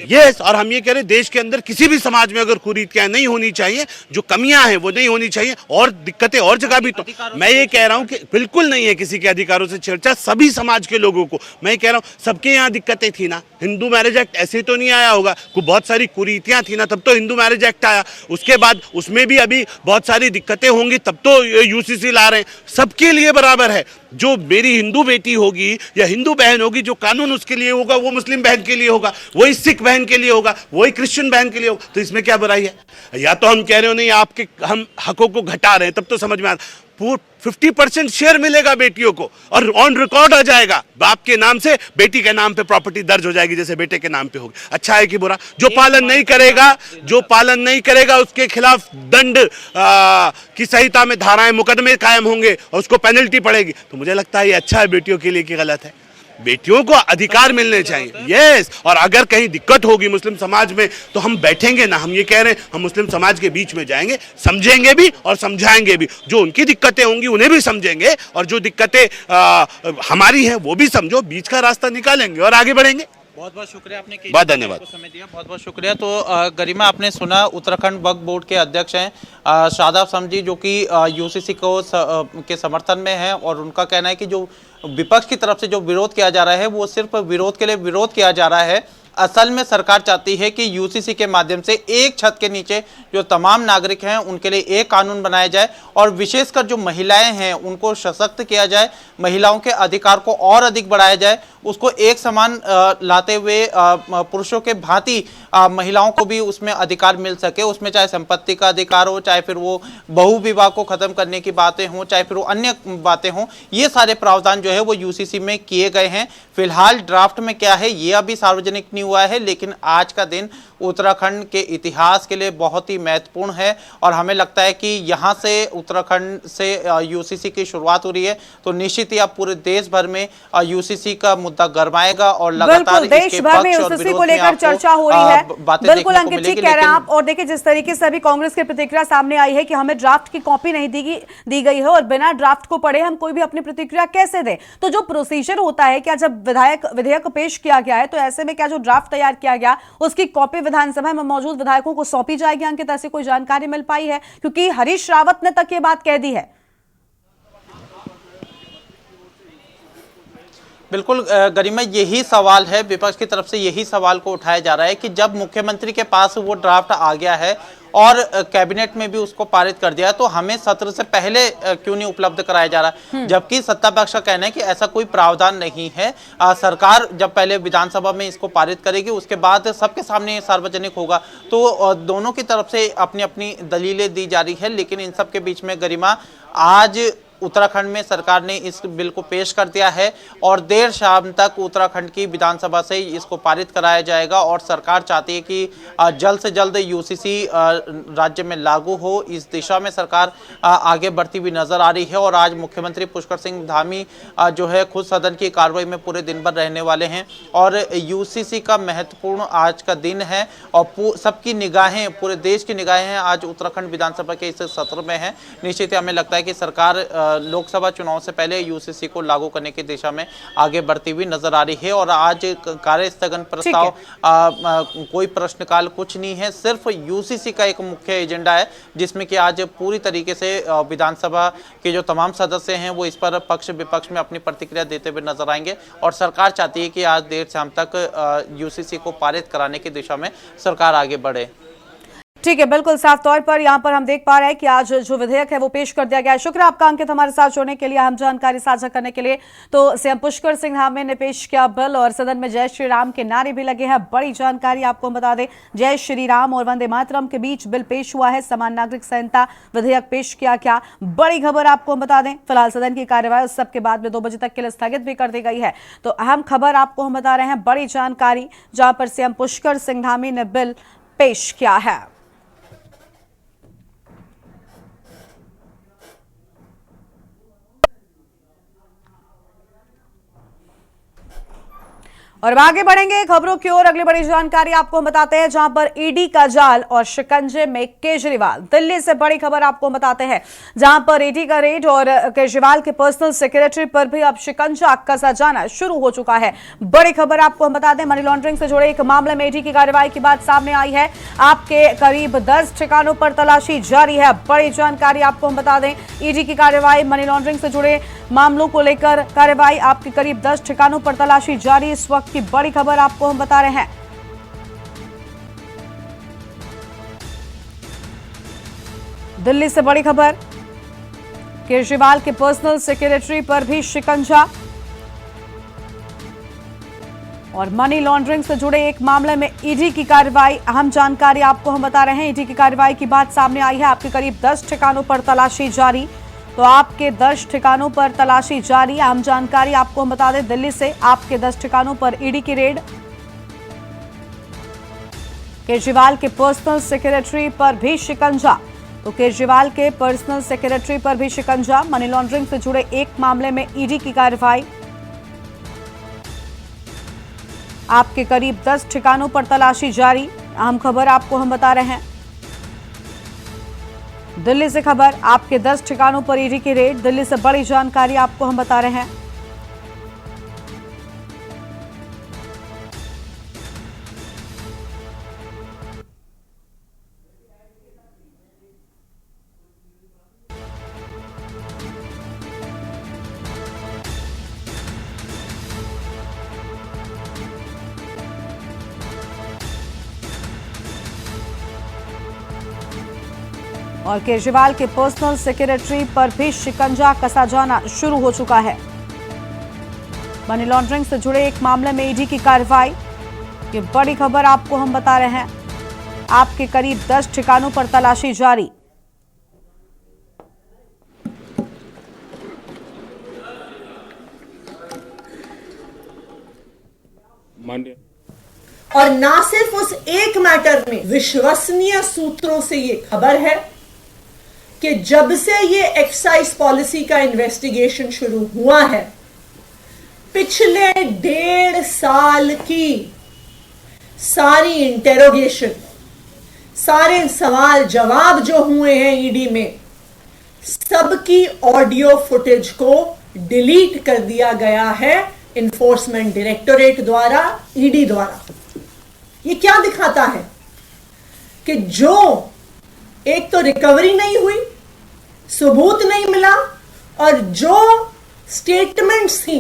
Speaker 11: यस, और हम ये कह रहे देश के अंदर किसी भी समाज में अगर कुरीतियाँ नहीं होनी चाहिए, जो कमियाँ हैं वो नहीं होनी चाहिए, और दिक्कतें और जगह भी। तो मैं ये कह रहा हूँ कि बिल्कुल नहीं है किसी के अधिकारों से चर्चा। सभी समाज के लोगों को मैं कह रहा हूं, सबके यहाँ दिक्कतें थी ना। हिंदू मैरिज एक्ट ऐसे तो नहीं आया होगा, बहुत सारी कुरीतियां थी ना, तब तो हिंदू मैरिज एक्ट आया। उसके बाद उसमें भी अभी बहुत सारी दिक्कतें होंगी, तब तो यूसीसी ला रहे हैं। सबके लिए बराबर है। जो मेरी हिंदू बेटी होगी या हिंदू बहन होगी, जो कानून उसके लिए होगा वो मुस्लिम बहन के लिए होगा, वही सिख बहन के लिए होगा, वही क्रिश्चियन बहन के लिए होगा। तो इसमें क्या बुराई है? या तो हम कह रहे हो नहीं आपके हम हकों को घटा रहे हैं, तब तो समझ में आता। 50% शेयर मिलेगा बेटियों को, और ऑन रिकॉर्ड आ जाएगा, बाप के नाम से बेटी के नाम पे प्रॉपर्टी दर्ज हो जाएगी जैसे बेटे के नाम पे होगी। अच्छा है कि बुरा? जो पालन नहीं करेगा उसके खिलाफ दंड की संहिता में धाराएं, मुकदमे कायम होंगे और उसको पेनल्टी पड़ेगी। तो मुझे लगता है ये अच्छा है बेटियों के लिए कि गलत है? बेटियों को अधिकार मिलने चाहिए। यस, और अगर कहीं दिक्कत होगी मुस्लिम समाज में तो हम बैठेंगे ना। हम ये कह रहे हैं हम मुस्लिम समाज के बीच में जाएंगे, समझेंगे भी और समझाएंगे भी। जो उनकी दिक्कतें होंगी उन्हें भी समझेंगे, और जो दिक्कतें हमारी हैं वो भी समझो, बीच का रास्ता निकालेंगे और आगे बढ़ेंगे।
Speaker 9: बहुत बहुत शुक्रिया, आपने
Speaker 11: बहुत धन्यवाद
Speaker 9: समय दिया, बहुत बहुत शुक्रिया। तो गरिमा, आपने सुना उत्तराखंड वक्फ बोर्ड के अध्यक्ष हैं शादाब समझी, जो कि यूसीसी को के समर्थन में है, और उनका कहना है कि जो विपक्ष की तरफ से जो विरोध किया जा रहा है वो सिर्फ विरोध के लिए विरोध किया जा रहा है। असल में सरकार चाहती है कि यूसीसी के माध्यम से एक छत के नीचे जो तमाम नागरिक हैं उनके लिए एक कानून बनाया जाए, और विशेषकर जो महिलाएं हैं उनको सशक्त किया जाए, महिलाओं के अधिकार को और अधिक बढ़ाया जाए, उसको एक समान लाते हुए पुरुषों के भांति महिलाओं को भी उसमें अधिकार मिल सके। उसमें चाहे संपत्ति का अधिकार हो, चाहे फिर वो बहु विवाह को खत्म करने की बातें हों, चाहे फिर वो अन्य बातें हों, ये सारे प्रावधान जो है वो यूसीसी में किए गए हैं। फिलहाल ड्राफ्ट में क्या है ये अभी सार्वजनिक नहीं हुआ है, लेकिन आज का दिन उत्तराखंड के इतिहास के लिए बहुत ही महत्वपूर्ण है और हमें लगता है कि यहाँ से उत्तराखंड से यूसीसी की शुरुआत हो रही है तो निश्चित ही अब पूरे देश भर में यूसीसी का मुद्दा गरमाएगा और लगातार
Speaker 1: देश भर में यूसीसी को लेकर चर्चा हो रही है। बिल्कुल अंकित ठीक कह रहे हैं आप। और देखिए जिस तरीके से अभी कांग्रेस की प्रतिक्रिया सामने आई है कि हमें ड्राफ्ट की कॉपी नहीं दी गई है और बिना ड्राफ्ट को पढ़े हम कोई भी अपनी प्रतिक्रिया कैसे दें। तो जो प्रोसीजर होता है क्या, जब विधेयक पेश किया गया है तो ऐसे में क्या जो ड्राफ्ट तैयार किया गया उसकी कॉपी विधानसभा में मौजूद विधायकों को सौंपी जाएगी? अंकित ऐसी कोई जानकारी मिल पाई है? क्योंकि हरीश रावत ने तक ये बात कह दी है।
Speaker 9: बिल्कुल गरिमा, यही सवाल है, विपक्ष की तरफ से यही सवाल को उठाया जा रहा है कि जब मुख्यमंत्री के पास वो ड्राफ्ट आ गया है और कैबिनेट में भी उसको पारित कर दिया तो हमें सत्र से पहले क्यों नहीं उपलब्ध कराया जा रहा है, जबकि सत्ता पक्ष का कहना है कि ऐसा कोई प्रावधान नहीं है। सरकार जब पहले विधानसभा में इसको पारित करेगी उसके बाद सबके सामने सार्वजनिक होगा। तो दोनों की तरफ से अपनी अपनी दलीलें दी जा रही है, लेकिन इन सब के बीच में गरिमा आज उत्तराखंड में सरकार ने इस बिल को पेश कर दिया है और देर शाम तक उत्तराखंड की विधानसभा से इसको पारित कराया जाएगा और सरकार चाहती है कि जल्द से जल्द यूसीसी राज्य में लागू हो। इस दिशा में सरकार आगे बढ़ती हुई नजर आ रही है और आज मुख्यमंत्री पुष्कर सिंह धामी जो है खुद सदन की कार्रवाई में पूरे दिन भर रहने वाले हैं और यूसीसी का महत्वपूर्ण आज का दिन है और सबकी निगाहें, पूरे देश की निगाहें आज उत्तराखंड विधानसभा के इस सत्र में है। निश्चित ही हमें लगता है कि सरकार लोकसभा चुनाव से पहले यूसीसी को लागू करने की दिशा में आगे बढ़ती हुई नजर आ रही है और आज कार्य स्थगन प्रस्ताव कोई प्रश्नकाल कुछ नहीं है, सिर्फ यूसीसी का एक मुख्य एजेंडा है जिसमें कि आज पूरी तरीके से विधानसभा के जो तमाम सदस्य हैं वो इस पर पक्ष विपक्ष में अपनी प्रतिक्रिया देते हुए नजर आएंगे और सरकार चाहती है कि आज देर शाम तक यूसीसी को पारित कराने की दिशा में सरकार आगे बढ़े।
Speaker 1: ठीक है, बिल्कुल साफ तौर पर यहाँ पर हम देख पा रहे हैं कि आज जो विधेयक है वो पेश कर दिया गया है। शुक्रिया आपका अंकित हमारे साथ जुड़ने के लिए, अहम जानकारी साझा करने के लिए। तो सीएम पुष्कर सिंह धामी ने पेश किया बिल और सदन में जय श्री राम के नारे भी लगे हैं। बड़ी जानकारी आपको हम बता दें, जय श्री राम और वंदे मातरम के बीच बिल पेश हुआ है। समान नागरिक संहिता विधेयक पेश किया क्या, बड़ी खबर आपको हम बता दें। फिलहाल सदन की कार्यवाही उस सबके बाद में 2 बजे तक के लिए स्थगित भी कर दी गई है। तो अहम खबर आपको हम बता रहे हैं, बड़ी जानकारी जहां पर सीएम पुष्कर सिंह धामी ने बिल पेश किया है। और अब आगे बढ़ेंगे खबरों की ओर। अगली बड़ी जानकारी आपको हम बताते हैं, जहां पर ईडी का जाल और शिकंजे में केजरीवाल। दिल्ली से बड़ी खबर आपको हम बताते हैं, जहां पर ईडी का रेड और केजरीवाल के पर्सनल सेक्रेटरी पर भी अब शिकंजा कसा जाना शुरू हो चुका है। बड़ी खबर आपको हम बता दें, मनी लॉन्ड्रिंग से जुड़े एक मामले में ईडी की कार्रवाई की बात सामने आई है। आपके करीब 10 ठिकानों पर तलाशी जारी है। बड़ी जानकारी आपको हम बता दें, ईडी की कार्रवाई, मनी लॉन्ड्रिंग से जुड़े मामलों को लेकर कार्रवाई, आपके करीब 10 ठिकानों पर तलाशी जारी। इस वक्त की बड़ी खबर आपको हम बता रहे हैं। दिल्ली से बड़ी खबर, केजरीवाल के पर्सनल सेक्रेटरी पर भी शिकंजा और मनी लॉन्ड्रिंग से जुड़े एक मामले में ईडी की कार्रवाई। अहम जानकारी आपको हम बता रहे हैं, ईडी की कार्रवाई की बात सामने आई है। आपके करीब 10 ठिकानों पर तलाशी जारी। तो आपके 10 ठिकानों पर तलाशी जारी। अहम जानकारी आपको हम बता दें, दिल्ली से आपके 10 ठिकानों पर ईडी की रेड। केजरीवाल के पर्सनल सेक्रेटरी पर भी शिकंजा। तो केजरीवाल के पर्सनल सेक्रेटरी पर भी शिकंजा। मनी लॉन्ड्रिंग से जुड़े एक मामले में ईडी की कार्रवाई। आपके करीब 10 ठिकानों पर तलाशी जारी। अहम खबर आपको हम बता रहे हैं, दिल्ली से खबर, आपके 10 ठिकानों पर ईडी की रेड। दिल्ली से बड़ी जानकारी आपको हम बता रहे हैं। और केजरीवाल के पर्सनल सेक्रेटरी पर भी शिकंजा कसा जाना शुरू हो चुका है। मनी लॉन्ड्रिंग से जुड़े एक मामले में ईडी की कार्रवाई। ये बड़ी खबर आपको हम बता रहे हैं, आपके करीब 10 ठिकानों पर तलाशी जारी।
Speaker 12: और ना सिर्फ उस एक मैटर में, विश्वसनीय सूत्रों से ये खबर है कि जब से ये एक्साइज पॉलिसी का इन्वेस्टिगेशन शुरू हुआ है, पिछले 1.5 साल की सारी इंटेरोगेशन, सारे सवाल जवाब जो हुए हैं ईडी में, सबकी ऑडियो फुटेज को डिलीट कर दिया गया है इन्फोर्समेंट डायरेक्टोरेट द्वारा, ईडी द्वारा। ये क्या दिखाता है कि जो एक तो रिकवरी नहीं हुई, सबूत नहीं मिला, और जो स्टेटमेंट्स थी,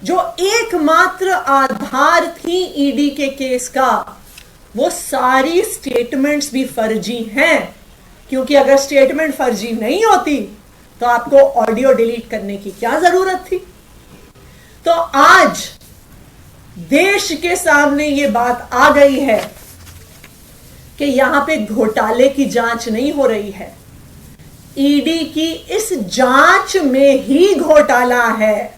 Speaker 12: जो एकमात्र आधार थी ईडी के केस का, वो सारी स्टेटमेंट्स भी फर्जी हैं। क्योंकि अगर स्टेटमेंट फर्जी नहीं होती तो आपको ऑडियो डिलीट करने की क्या जरूरत थी। तो आज देश के सामने ये बात आ गई है कि यहां पे घोटाले की जांच नहीं हो रही है, ईडी की इस जांच में ही घोटाला है।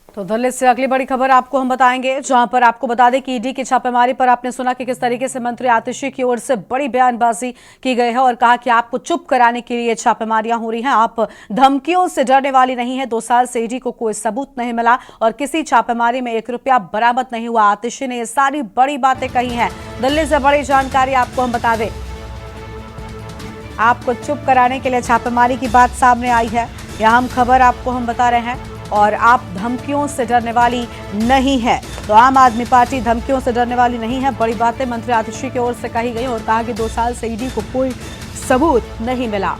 Speaker 1: तो दिल्ली से अगली बड़ी खबर आपको हम बताएंगे, जहां पर आपको बता दें कि ईडी की छापेमारी पर आपने सुना कि किस तरीके से मंत्री आतिशी की ओर से बड़ी बयानबाजी की गई है और कहा कि आपको चुप कराने के लिए छापेमारियां हो रही हैं, आप धमकियों से डरने वाली नहीं है। 2 साल से ईडी को कोई सबूत नहीं मिला और किसी छापेमारी में 1 रुपया बरामद नहीं हुआ। आतिशी ने ये सारी बड़ी बातें कही हैं। दिल्ली से बड़ी जानकारी आपको हम बता दें, आपको चुप कराने के लिए छापेमारी की बात सामने आई है। यहां हम खबर आपको हम बता रहे हैं, और आप धमकियों से डरने वाली नहीं है। तो आम आदमी पार्टी धमकियों से डरने वाली नहीं है। बड़ी बातें मंत्री आतिशी की ओर से कही गई और कहा कि 2 साल से ईडी को कोई सबूत नहीं मिला।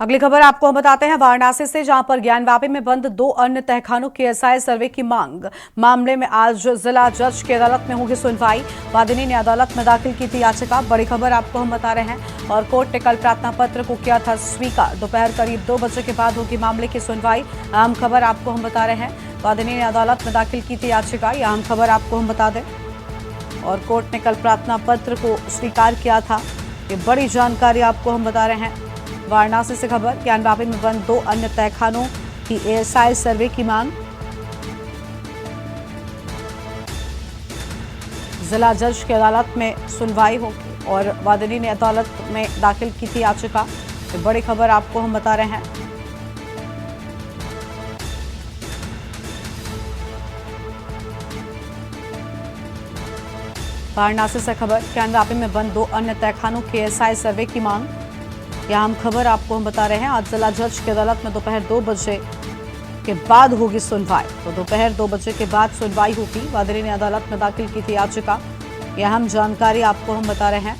Speaker 1: अगली खबर आपको हम बताते हैं वाराणसी से, जहां पर ज्ञानवापी में बंद 2 अन्य तहखानों के एसआई सर्वे की मांग। मामले में आज जिला जज की अदालत में होगी सुनवाई। वादिनी ने अदालत में दाखिल की थी याचिका। बड़ी खबर आपको हम बता रहे हैं, और कोर्ट ने कल प्रार्थना पत्र को किया था स्वीकार। दोपहर करीब 2 बजे के बाद होगी मामले की सुनवाई। अहम खबर आपको हम बता रहे हैं, वादिनी ने अदालत में दाखिल की थी याचिका। यह अहम खबर आपको हम बता दें, और कोर्ट ने कल प्रार्थना पत्र को स्वीकार किया था। ये बड़ी जानकारी आपको हम बता रहे हैं। वाराणसी से खबर, ज्ञानवापी में बंद 2 अन्य तहखानों की एएसआई सर्वे की मांग। जिला जज की अदालत में सुनवाई होगी और वादिनी ने अदालत में दाखिल की थी याचिका। ये बड़ी खबर आपको हम बता रहे हैं। वाराणसी से खबर, ज्ञानवापी में बंद 2 अन्य तहखानों की एएसआई सर्वे की मांग। यह हम खबर आपको हम बता रहे हैं। आज जिला जज की अदालत में दोपहर 2 बजे के बाद होगी सुनवाई। तो दोपहर 2 बजे के बाद सुनवाई होगी। वादिनी ने अदालत में दाखिल की थी याचिका। यह अहम जानकारी आपको हम बता रहे हैं,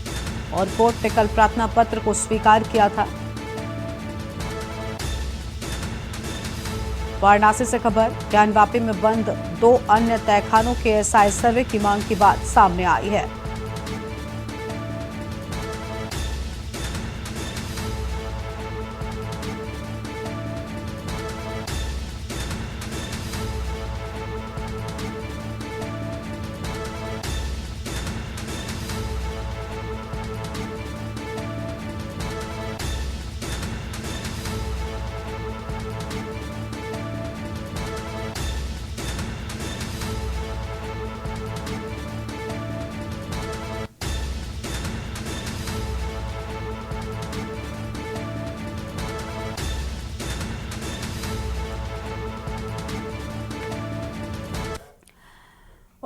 Speaker 1: और कोर्ट ने कल प्रार्थना पत्र को स्वीकार किया था। वाराणसी से खबर, ज्ञानवापी में बंद 2 अन्य तहखानों के एएसआई सर्वे की मांग की बात सामने आई है।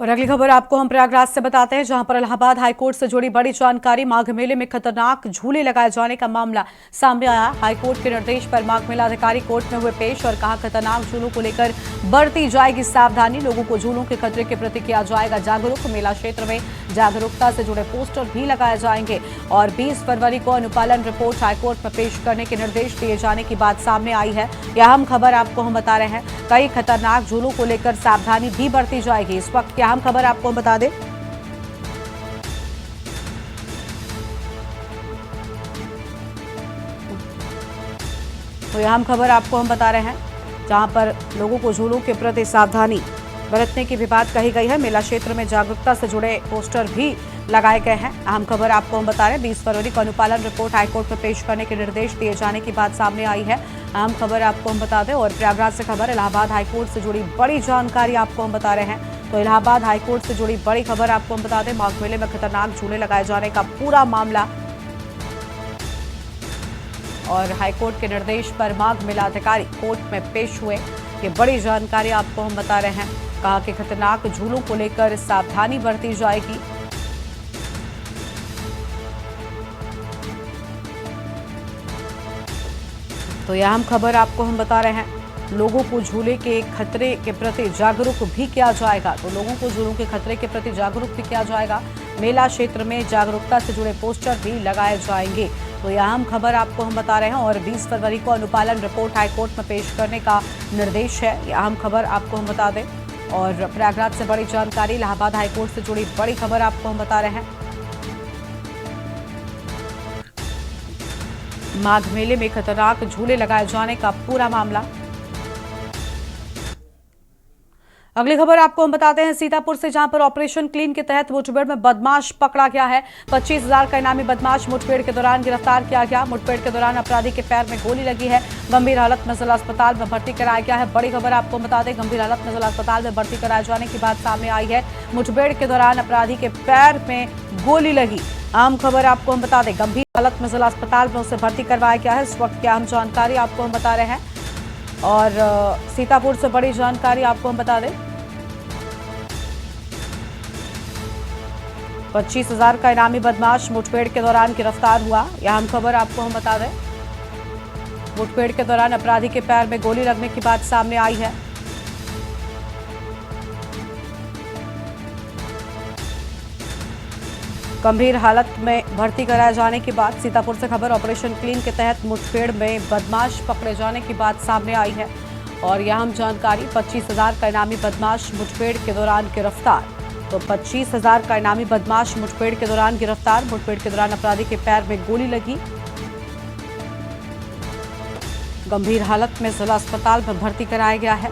Speaker 1: और अगली खबर आपको हम प्रयागराज से बताते हैं, जहां पर इलाहाबाद हाईकोर्ट से जुड़ी बड़ी जानकारी। माघ मेले में खतरनाक झूले लगाए जाने का मामला सामने आया। हाईकोर्ट के निर्देश पर माघ मेला अधिकारी कोर्ट में हुए पेश और कहा खतरनाक झूलों को लेकर बरती जाएगी सावधानी। लोगों को झूलों के खतरे के प्रति किया जाएगा जागरूक। मेला क्षेत्र में जागरूकता से जुड़े पोस्टर भी लगाए जाएंगे और 20 फरवरी को अनुपालन रिपोर्ट हाईकोर्ट में पेश करने के निर्देश दिए जाने की बात सामने आई है। यह अहम खबर आपको हम बता रहे हैं। कई खतरनाक झूलों को लेकर सावधानी भी बरती जाएगी। इस वक्त की अहम खबर आपको बता दें, तो यह अहम खबर आपको हम बता रहे हैं, जहां पर लोगों को झूलों के प्रति सावधानी बरतने की भी बात कही गई है। मेला क्षेत्र में जागरूकता से जुड़े पोस्टर भी लगाए गए हैं। अहम खबर आपको हम बता रहे हैं, 20 फरवरी को अनुपालन रिपोर्ट हाईकोर्ट में पेश करने के निर्देश दिए जाने की बात सामने आई है। अहम खबर आपको हम बता दें और प्रयागराज से खबर, इलाहाबाद हाईकोर्ट से जुड़ी बड़ी जानकारी आपको हम बता रहे हैं। तो इलाहाबाद हाईकोर्ट से जुड़ी बड़ी खबर आपको हम बता दें, माघ मेले में खतरनाक झूले लगाए जाने का पूरा मामला और हाईकोर्ट के निर्देश पर माघ मेला अधिकारी कोर्ट में पेश हुए। ये बड़ी जानकारी आपको हम बता रहे हैं। कहा कि खतरनाक झूलों को लेकर सावधानी बरती जाएगी। तो यह अहम खबर आपको हम बता रहे हैं। लोगों को झूले के खतरे के प्रति जागरूक भी किया जाएगा। तो लोगों को झूलों के खतरे के प्रति जागरूक भी किया जाएगा। मेला क्षेत्र में जागरूकता से जुड़े पोस्टर भी लगाए जाएंगे। तो यह अहम खबर आपको हम बता रहे हैं और 20 फरवरी को अनुपालन रिपोर्ट हाईकोर्ट में पेश करने का निर्देश है। यह अहम खबर आपको हम बता दें और प्रयागराज से बड़ी जानकारी, इलाहाबाद हाईकोर्ट से जुड़ी बड़ी खबर आपको हम बता रहे हैं। माघ मेले में खतरनाक झूले लगाए जाने का पूरा मामला। अगली खबर आपको हम बताते हैं सीतापुर से, जहां पर ऑपरेशन क्लीन के तहत मुठभेड़ में बदमाश पकड़ा गया है। 25,000 का इनामी बदमाश मुठभेड़ के दौरान गिरफ्तार किया गया। मुठभेड़ के दौरान अपराधी के पैर में गोली लगी है। गंभीर हालत में जिला अस्पताल में भर्ती कराया गया है। बड़ी खबर आपको बता दें, गंभीर हालत में जिला अस्पताल में भर्ती कराए जाने की बात सामने आई है। मुठभेड़ के दौरान अपराधी के पैर में गोली लगी। आम खबर आपको हम बता दें, गंभीर हालत में जिला अस्पताल में उसे भर्ती करवाया गया है। इस वक्त की अहम जानकारी आपको हम बता रहे हैं और सीतापुर से बड़ी जानकारी आपको हम बता दें। 25,000 का इनामी बदमाश मुठभेड़ के दौरान गिरफ्तार हुआ। यह अहम खबर आपको हम बता दें। मुठभेड़ के दौरान अपराधी के पैर में गोली लगने की बात सामने आई है। गंभीर हालत में भर्ती कराए जाने की बात। सीतापुर से खबर, ऑपरेशन क्लीन के तहत मुठभेड़ में बदमाश पकड़े जाने की बात सामने आई है और यह अहम जानकारी, 25,000 का इनामी बदमाश मुठभेड़ के दौरान गिरफ्तार। तो 25,000 का इनामी बदमाश मुठभेड़ के दौरान गिरफ्तार। मुठभेड़ के दौरान अपराधी के पैर में गोली लगी। गंभीर हालत में जिला अस्पताल में भर्ती कराया गया है।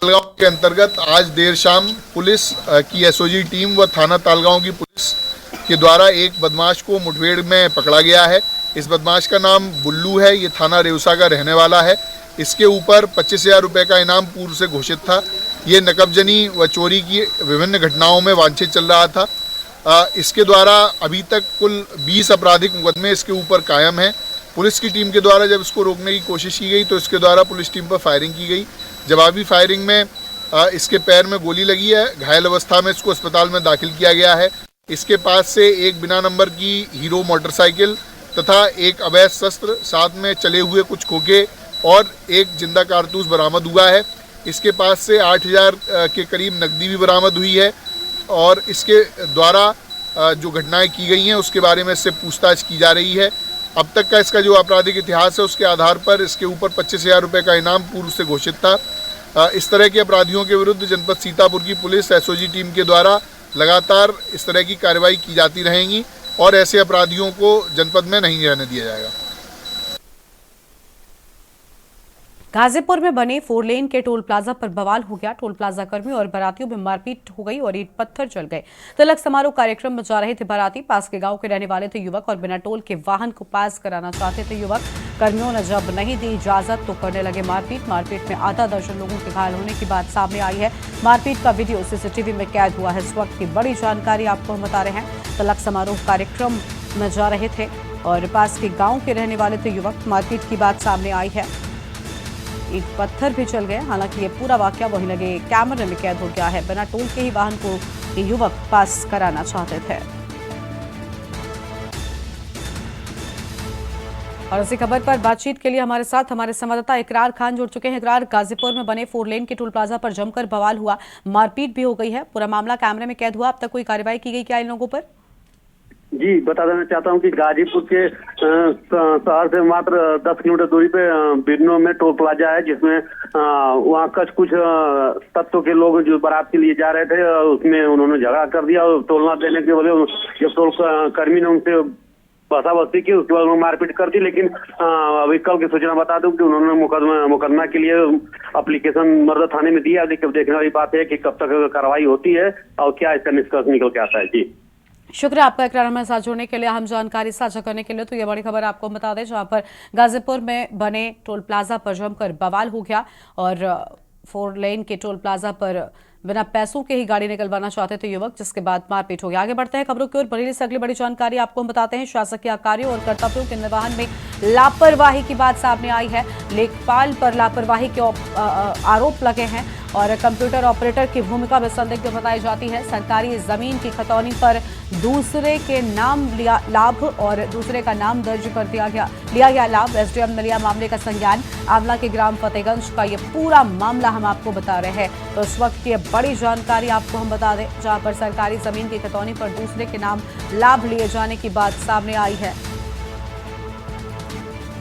Speaker 13: तालगांव के अंतर्गत आज देर शाम पुलिस की एसओजी टीम व थाना तालगांव की पुलिस के द्वारा एक बदमाश को मुठभेड़ में पकड़ा गया है। इस बदमाश का नाम बुल्लू है। ये थाना रेउसा का रहने वाला है। इसके ऊपर 25,000 रुपये का इनाम पूर्व से घोषित था। ये नकबजनी व चोरी की विभिन्न घटनाओं में वांछित चल रहा था। इसके द्वारा अभी तक कुल 20 आपराधिक मुकदमे इसके ऊपर कायम हैं। पुलिस की टीम के द्वारा जब इसको रोकने की कोशिश की गई तो इसके द्वारा पुलिस टीम पर फायरिंग की गई। जवाबी फायरिंग में इसके पैर में गोली लगी है। घायल अवस्था में इसको अस्पताल में दाखिल किया गया है। इसके पास से एक बिना नंबर की हीरो मोटरसाइकिल तथा एक अवैध शस्त्र, साथ में चले हुए कुछ खोखे और एक जिंदा कारतूस बरामद हुआ है। इसके पास से 8,000 के करीब नकदी भी बरामद हुई है और इसके द्वारा जो घटनाएं की गई हैं उसके बारे में इससे पूछताछ की जा रही है। अब तक का इसका जो आपराधिक इतिहास है उसके आधार पर इसके ऊपर 25,000 रुपये का इनाम पूर्व से घोषित था। इस तरह के अपराधियों के विरुद्ध जनपद सीतापुर की पुलिस एसओजी टीम के द्वारा लगातार इस तरह की कार्रवाई की जाती रहेंगी और ऐसे अपराधियों को जनपद में नहीं रहने दिया जाएगा।
Speaker 1: गाजीपुर में बने 4 लेन के टोल प्लाजा पर बवाल हो गया। टोल प्लाजा कर्मियों और बारातियों में मारपीट हो गई और ईंट पत्थर चल गए। तिलक समारोह कार्यक्रम में जा रहे थे बाराती। पास के गांव के रहने वाले थे युवक और बिना टोल के वाहन को पास कराना चाहते थे युवक। कर्मियों ने जब नहीं दी इजाजत तो करने लगे मारपीट। मारपीट में आधा दर्जन लोगों के घायल होने की बात सामने आई है। मारपीट का वीडियो सीसीटीवी में कैद हुआ है। इस वक्त की बड़ी जानकारी आपको हम बता रहे हैं। तिलक समारोह कार्यक्रम में जा रहे थे और पास के गांव के रहने वाले थे युवक। मारपीट की बात सामने आई है, एक पत्थर भी चल गए। हालांकि ये पूरा वाकया वहीं लगे कैमरे में कैद हो गया है। बिना टोल के ही वाहन को ये युवक पास कराना चाहते थे। और इसी खबर पर बातचीत के लिए हमारे साथ हमारे संवाददाता इकरार खान जुड़ चुके हैं। इकरार, गाजीपुर में बने 4 लेन के टोल प्लाजा पर जमकर बवाल हुआ, मारपीट भी हो गई है, पूरा मामला कैमरे में कैद हुआ। अब तक कोई कार्रवाई की गई क्या इन लोगों पर?
Speaker 14: जी, बता देना चाहता हूं कि गाजीपुर के शहर से मात्र 10 किलोमीटर दूरी पे बिरनो में टोल प्लाजा है, जिसमें वहां कुछ तत्वों के लोग जो बारात के लिए जा रहे थे, उसमें उन्होंने झगड़ा कर दिया और टोल ना देने के वजह जब टोल कर्मी ने उनसे बसाबसी की, उसके बाद उन्होंने मारपीट कर दी। लेकिन अभी कल की सूचना बता दूं कि उन्होंने मुकदमा के लिए एप्लीकेशन मर्द थाने में दिया। देखने वाली बात है कि कब तक कार्रवाई होती है और क्या इसका निष्कर्ष निकल के आता है। जी,
Speaker 1: शुक्रिया आपका इकरार हमारे साथ जुड़ने के लिए, अहम जानकारी साझा करने के लिए। तो ये बड़ी खबर आपको बता दें, जहां पर गाजीपुर में बने टोल प्लाजा पर जमकर बवाल हो गया और 4 लेन के टोल प्लाजा पर बिना पैसों के ही गाड़ी निकलवाना चाहते थे युवक, जिसके बाद मारपीट हो गया। आगे बढ़ते हैं खबरों की ओर। बरेली से अगली बड़ी जानकारी आपको हम बताते हैं। शासकीय कार्यों और कर्तव्यों के निर्वहन में लापरवाही की बात सामने आई है। लेखपाल पर लापरवाही के आरोप लगे हैं और कंप्यूटर ऑपरेटर की भूमिका में संदिग्ध बताई जाती है। सरकारी जमीन की खतौनी पर दूसरे के नाम लिया लाभ और दूसरे का नाम दर्ज कर लिया गया लाभ। एसडीएम ने लिया मामले का संज्ञान। आंवला के ग्राम फतेहगंज का ये पूरा मामला हम आपको बता रहे हैं। तो इस वक्त की बड़ी जानकारी आपको हम बता दें, जहां पर सरकारी जमीन की खतौनी पर दूसरे के नाम लाभ लिए जाने की बात सामने आई है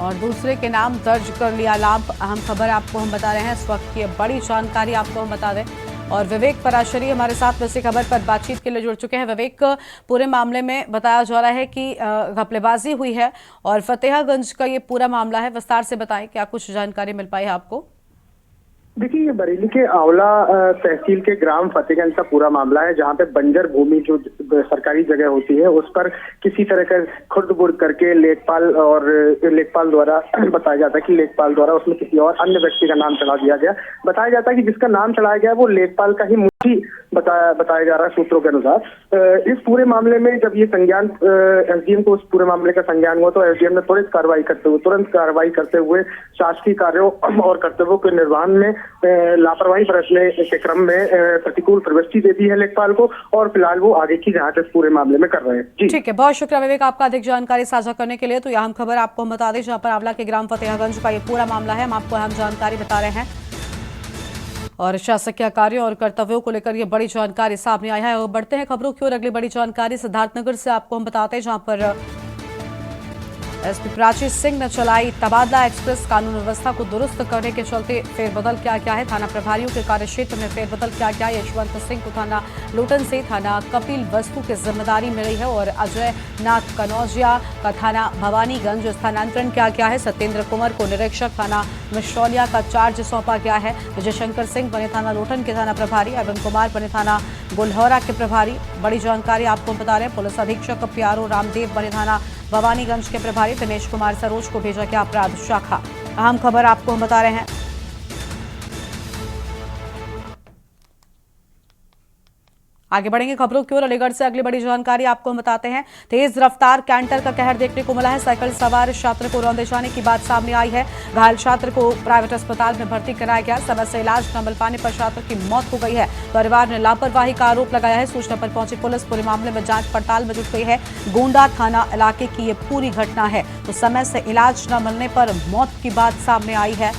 Speaker 1: और दूसरे के नाम दर्ज कर लिया लाभ। अहम खबर आपको हम बता रहे हैं, इस वक्त की बड़ी जानकारी आपको हम बता दें। और विवेक पराशरी हमारे साथ इसी खबर पर बातचीत के लिए जुड़ चुके हैं। विवेक, पूरे मामले में बताया जा रहा है कि घपलेबाजी हुई है और फतेहगंज का ये पूरा मामला है, विस्तार से बताएं, क्या कुछ जानकारी मिल पाई है आपको?
Speaker 15: देखिए, ये बरेली के आंवला तहसील के ग्राम फतेहगंज का पूरा मामला है, जहाँ पे बंजर भूमि जो सरकारी जगह होती है उस पर किसी तरह का खुर्द-बुर्द करके लेखपाल द्वारा बताया जाता है कि लेखपाल द्वारा उसमें किसी और अन्य व्यक्ति का नाम चढ़ा दिया गया। बताया जाता है कि जिसका नाम चढ़ाया गया वो लेखपाल का ही मुखी बताया जा रहा है सूत्रों के अनुसार। इस पूरे मामले में जब ये संज्ञान एसडीएम को उस पूरे मामले का संज्ञान हुआ तो एसडीएम ने तुरंत कार्रवाई करते हुए शासकीय कार्यों और कर्तव्यों के निर्वहन में लापरवाही बरतने के क्रम में प्रतिकूल प्रविष्टि दे दी है लेखपाल को और फिलहाल वो आगे की जांच इस पूरे मामले में कर रहे हैं।
Speaker 1: ठीक है, बहुत शुक्रिया विवेक आपका अधिक जानकारी साझा करने के लिए। तो अहम खबर आपको हम बता दें, जहां पर आंवला के ग्राम फतेहगंज का ये पूरा मामला है, हम आपको अहम जानकारी बता रहे हैं और शासकीय कार्यों और कर्तव्यों को लेकर ये बड़ी जानकारी सामने आई है। और बढ़ते हैं खबरों की ओर। अगली बड़ी जानकारी सिद्धार्थनगर से आपको हम बताते हैं, जहां पर एसपी प्राची सिंह ने चलाई तबादला एक्सप्रेस। कानून व्यवस्था को दुरुस्त करने के चलते फेरबदल किया गया है। थाना प्रभारियों के कार्यक्षेत्र में फेरबदल किया गया। यशवंत सिंह को थाना लोटन से थाना कपिल वस्तु की जिम्मेदारी मिली है और अजय नाथ कनौजिया का थाना भवानीगंज स्थानांतरण किया गया है। सत्येंद्र कुमार को निरीक्षक थाना मिश्रौलिया का चार्ज सौंपा गया है। विजय शंकर सिंह बने थाना लोटन के थाना प्रभारी। अरुण कुमार बने थाना गुलहौरा के प्रभारी। बड़ी जानकारी आपको बता रहे हैं, पुलिस अधीक्षक प्यारो रामदेव बने थाना भवानीगंज के प्रभारी। दिनेश कुमार सरोज को भेजा गया अपराध शाखा। अहम खबर आपको हम बता रहे हैं। आगे बढ़ेंगे खबरों की ओर। अलीगढ़ से अगली बड़ी जानकारी आपको हम बताते हैं। तेज रफ्तार कैंटर का कहर देखने को मिला है। साइकिल सवार छात्र को रौंदे जाने की बात सामने आई है। घायल छात्र को प्राइवेट अस्पताल में भर्ती कराया गया। समय से इलाज न मिल पाने पर छात्र की मौत हो गई है। परिवार ने लापरवाही का आरोप लगाया है। सूचना पर पहुंची पुलिस पूरे मामले में जांच पड़ताल में जुट गई है। गोंडा थाना इलाके की ये पूरी घटना है। तो समय से इलाज न मिलने पर मौत की बात सामने आई है।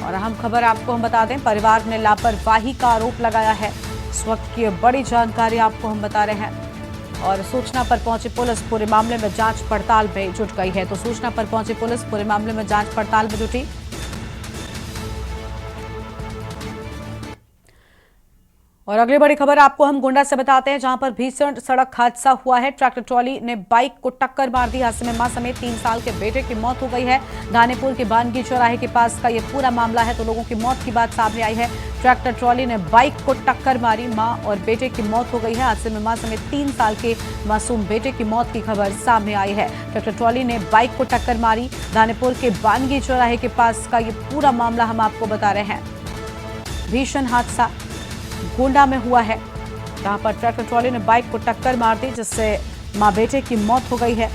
Speaker 1: और अहम खबर आपको हम बता दें, परिवार ने लापरवाही का आरोप लगाया है। इस वक्त की बड़ी जानकारी आपको हम बता रहे हैं और सूचना पर पहुंची पुलिस पूरे मामले में जांच पड़ताल में जुट गई है। तो सूचना पर पहुंची पुलिस पूरे मामले में जांच पड़ताल में जुटी। और अगली बड़ी खबर आपको हम गोंडा से बताते हैं, जहां पर भीषण सड़क हादसा हुआ है। ट्रैक्टर ट्रॉली ने बाइक को टक्कर मार दी। हादसे में मां समेत 3 साल के बेटे की मौत हो गई है। धानेपुर के बानगी चौराहे के पास का ये पूरा मामला है। तो लोगों की मौत की बात सामने आई है। ट्रैक्टर ट्रॉली ने बाइक को टक्कर मारी, मां और बेटे की मौत हो गई है। हादसे में मां समेत 3 साल के मासूम बेटे की मौत की खबर सामने आई है। ट्रैक्टर ट्रॉली ने बाइक को टक्कर मारी। धानेपुर के बानगी चौराहे के पास का ये पूरा मामला हम आपको बता रहे हैं। भीषण हादसा गोंडा में हुआ है, जहां पर ट्रैक्टर ट्रॉली ने बाइक को टक्कर मार दी, जिससे मां बेटे की मौत हो गई है।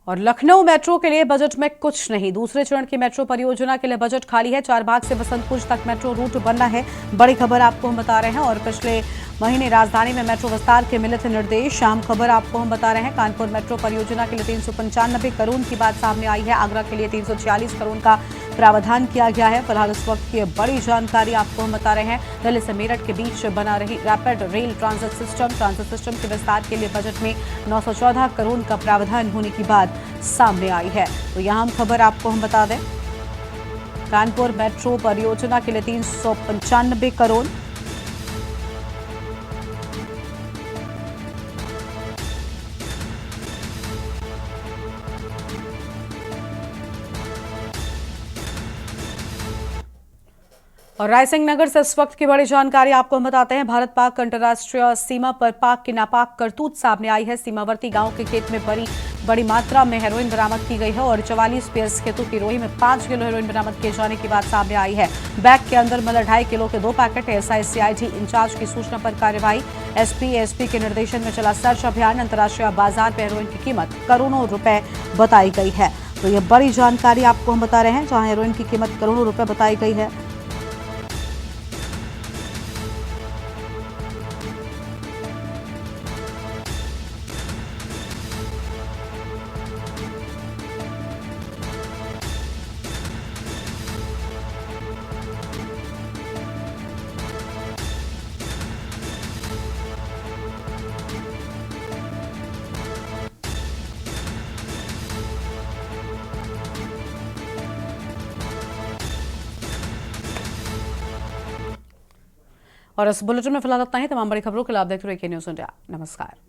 Speaker 1: और लखनऊ मेट्रो के लिए बजट में कुछ नहीं। दूसरे चरण की मेट्रो परियोजना के लिए बजट खाली है। चारबाग से बसंतकुंज तक मेट्रो रूट बनना है, बड़ी खबर आपको हम बता रहे हैं। और पिछले महीने राजधानी में मेट्रो विस्तार के मिले थे निर्देश, शाम खबर आपको हम बता रहे हैं। कानपुर मेट्रो परियोजना के लिए 395 करोड़ की बात सामने आई है। आगरा के लिए 346 करोड़ का प्रावधान किया गया है। फिलहाल इस वक्त की बड़ी जानकारी आपको हम बता रहे हैं। दिल्ली से मेरठ के बीच बना रही रैपिड रेल ट्रांजिट सिस्टम के विस्तार के लिए बजट में 914 करोड़ का प्रावधान होने की बात सामने आई है। तो यहाँ हम खबर आपको हम बता दें, कानपुर मेट्रो परियोजना के लिए 395 करोड़, और रायसिंह नगर से इस वक्त की बड़ी जानकारी आपको हम बताते हैं। भारत पाक अंतर्राष्ट्रीय सीमा पर पाक की नापाक करतूत सामने आई है। सीमावर्ती गांव के खेत में बड़ी मात्रा में हेरोइन बरामद की गई है और 44 पीएस खेतों की रोही में 5 किलो हेरोइन बरामद किए जाने की बात सामने आई है। बैग के अंदर मिला 2.5 किलो के 2 पैकेट। SICID इंचार्ज की सूचना पर कार्रवाई। SP के निर्देशन में चला सर्च अभियान। अंतर्राष्ट्रीय बाजार पर हेरोइन की कीमत करोड़ों रुपए बताई गई है। तो ये बड़ी जानकारी आपको हम बता रहे हैं, जहां हेरोइन की कीमत करोड़ों रुपए बताई गई है। और इस बुलेटिन में फिलहाल इतना ही। तमाम बड़ी खबरों के लिए आप देखते रहिए के न्यूज़ इंडिया। नमस्कार।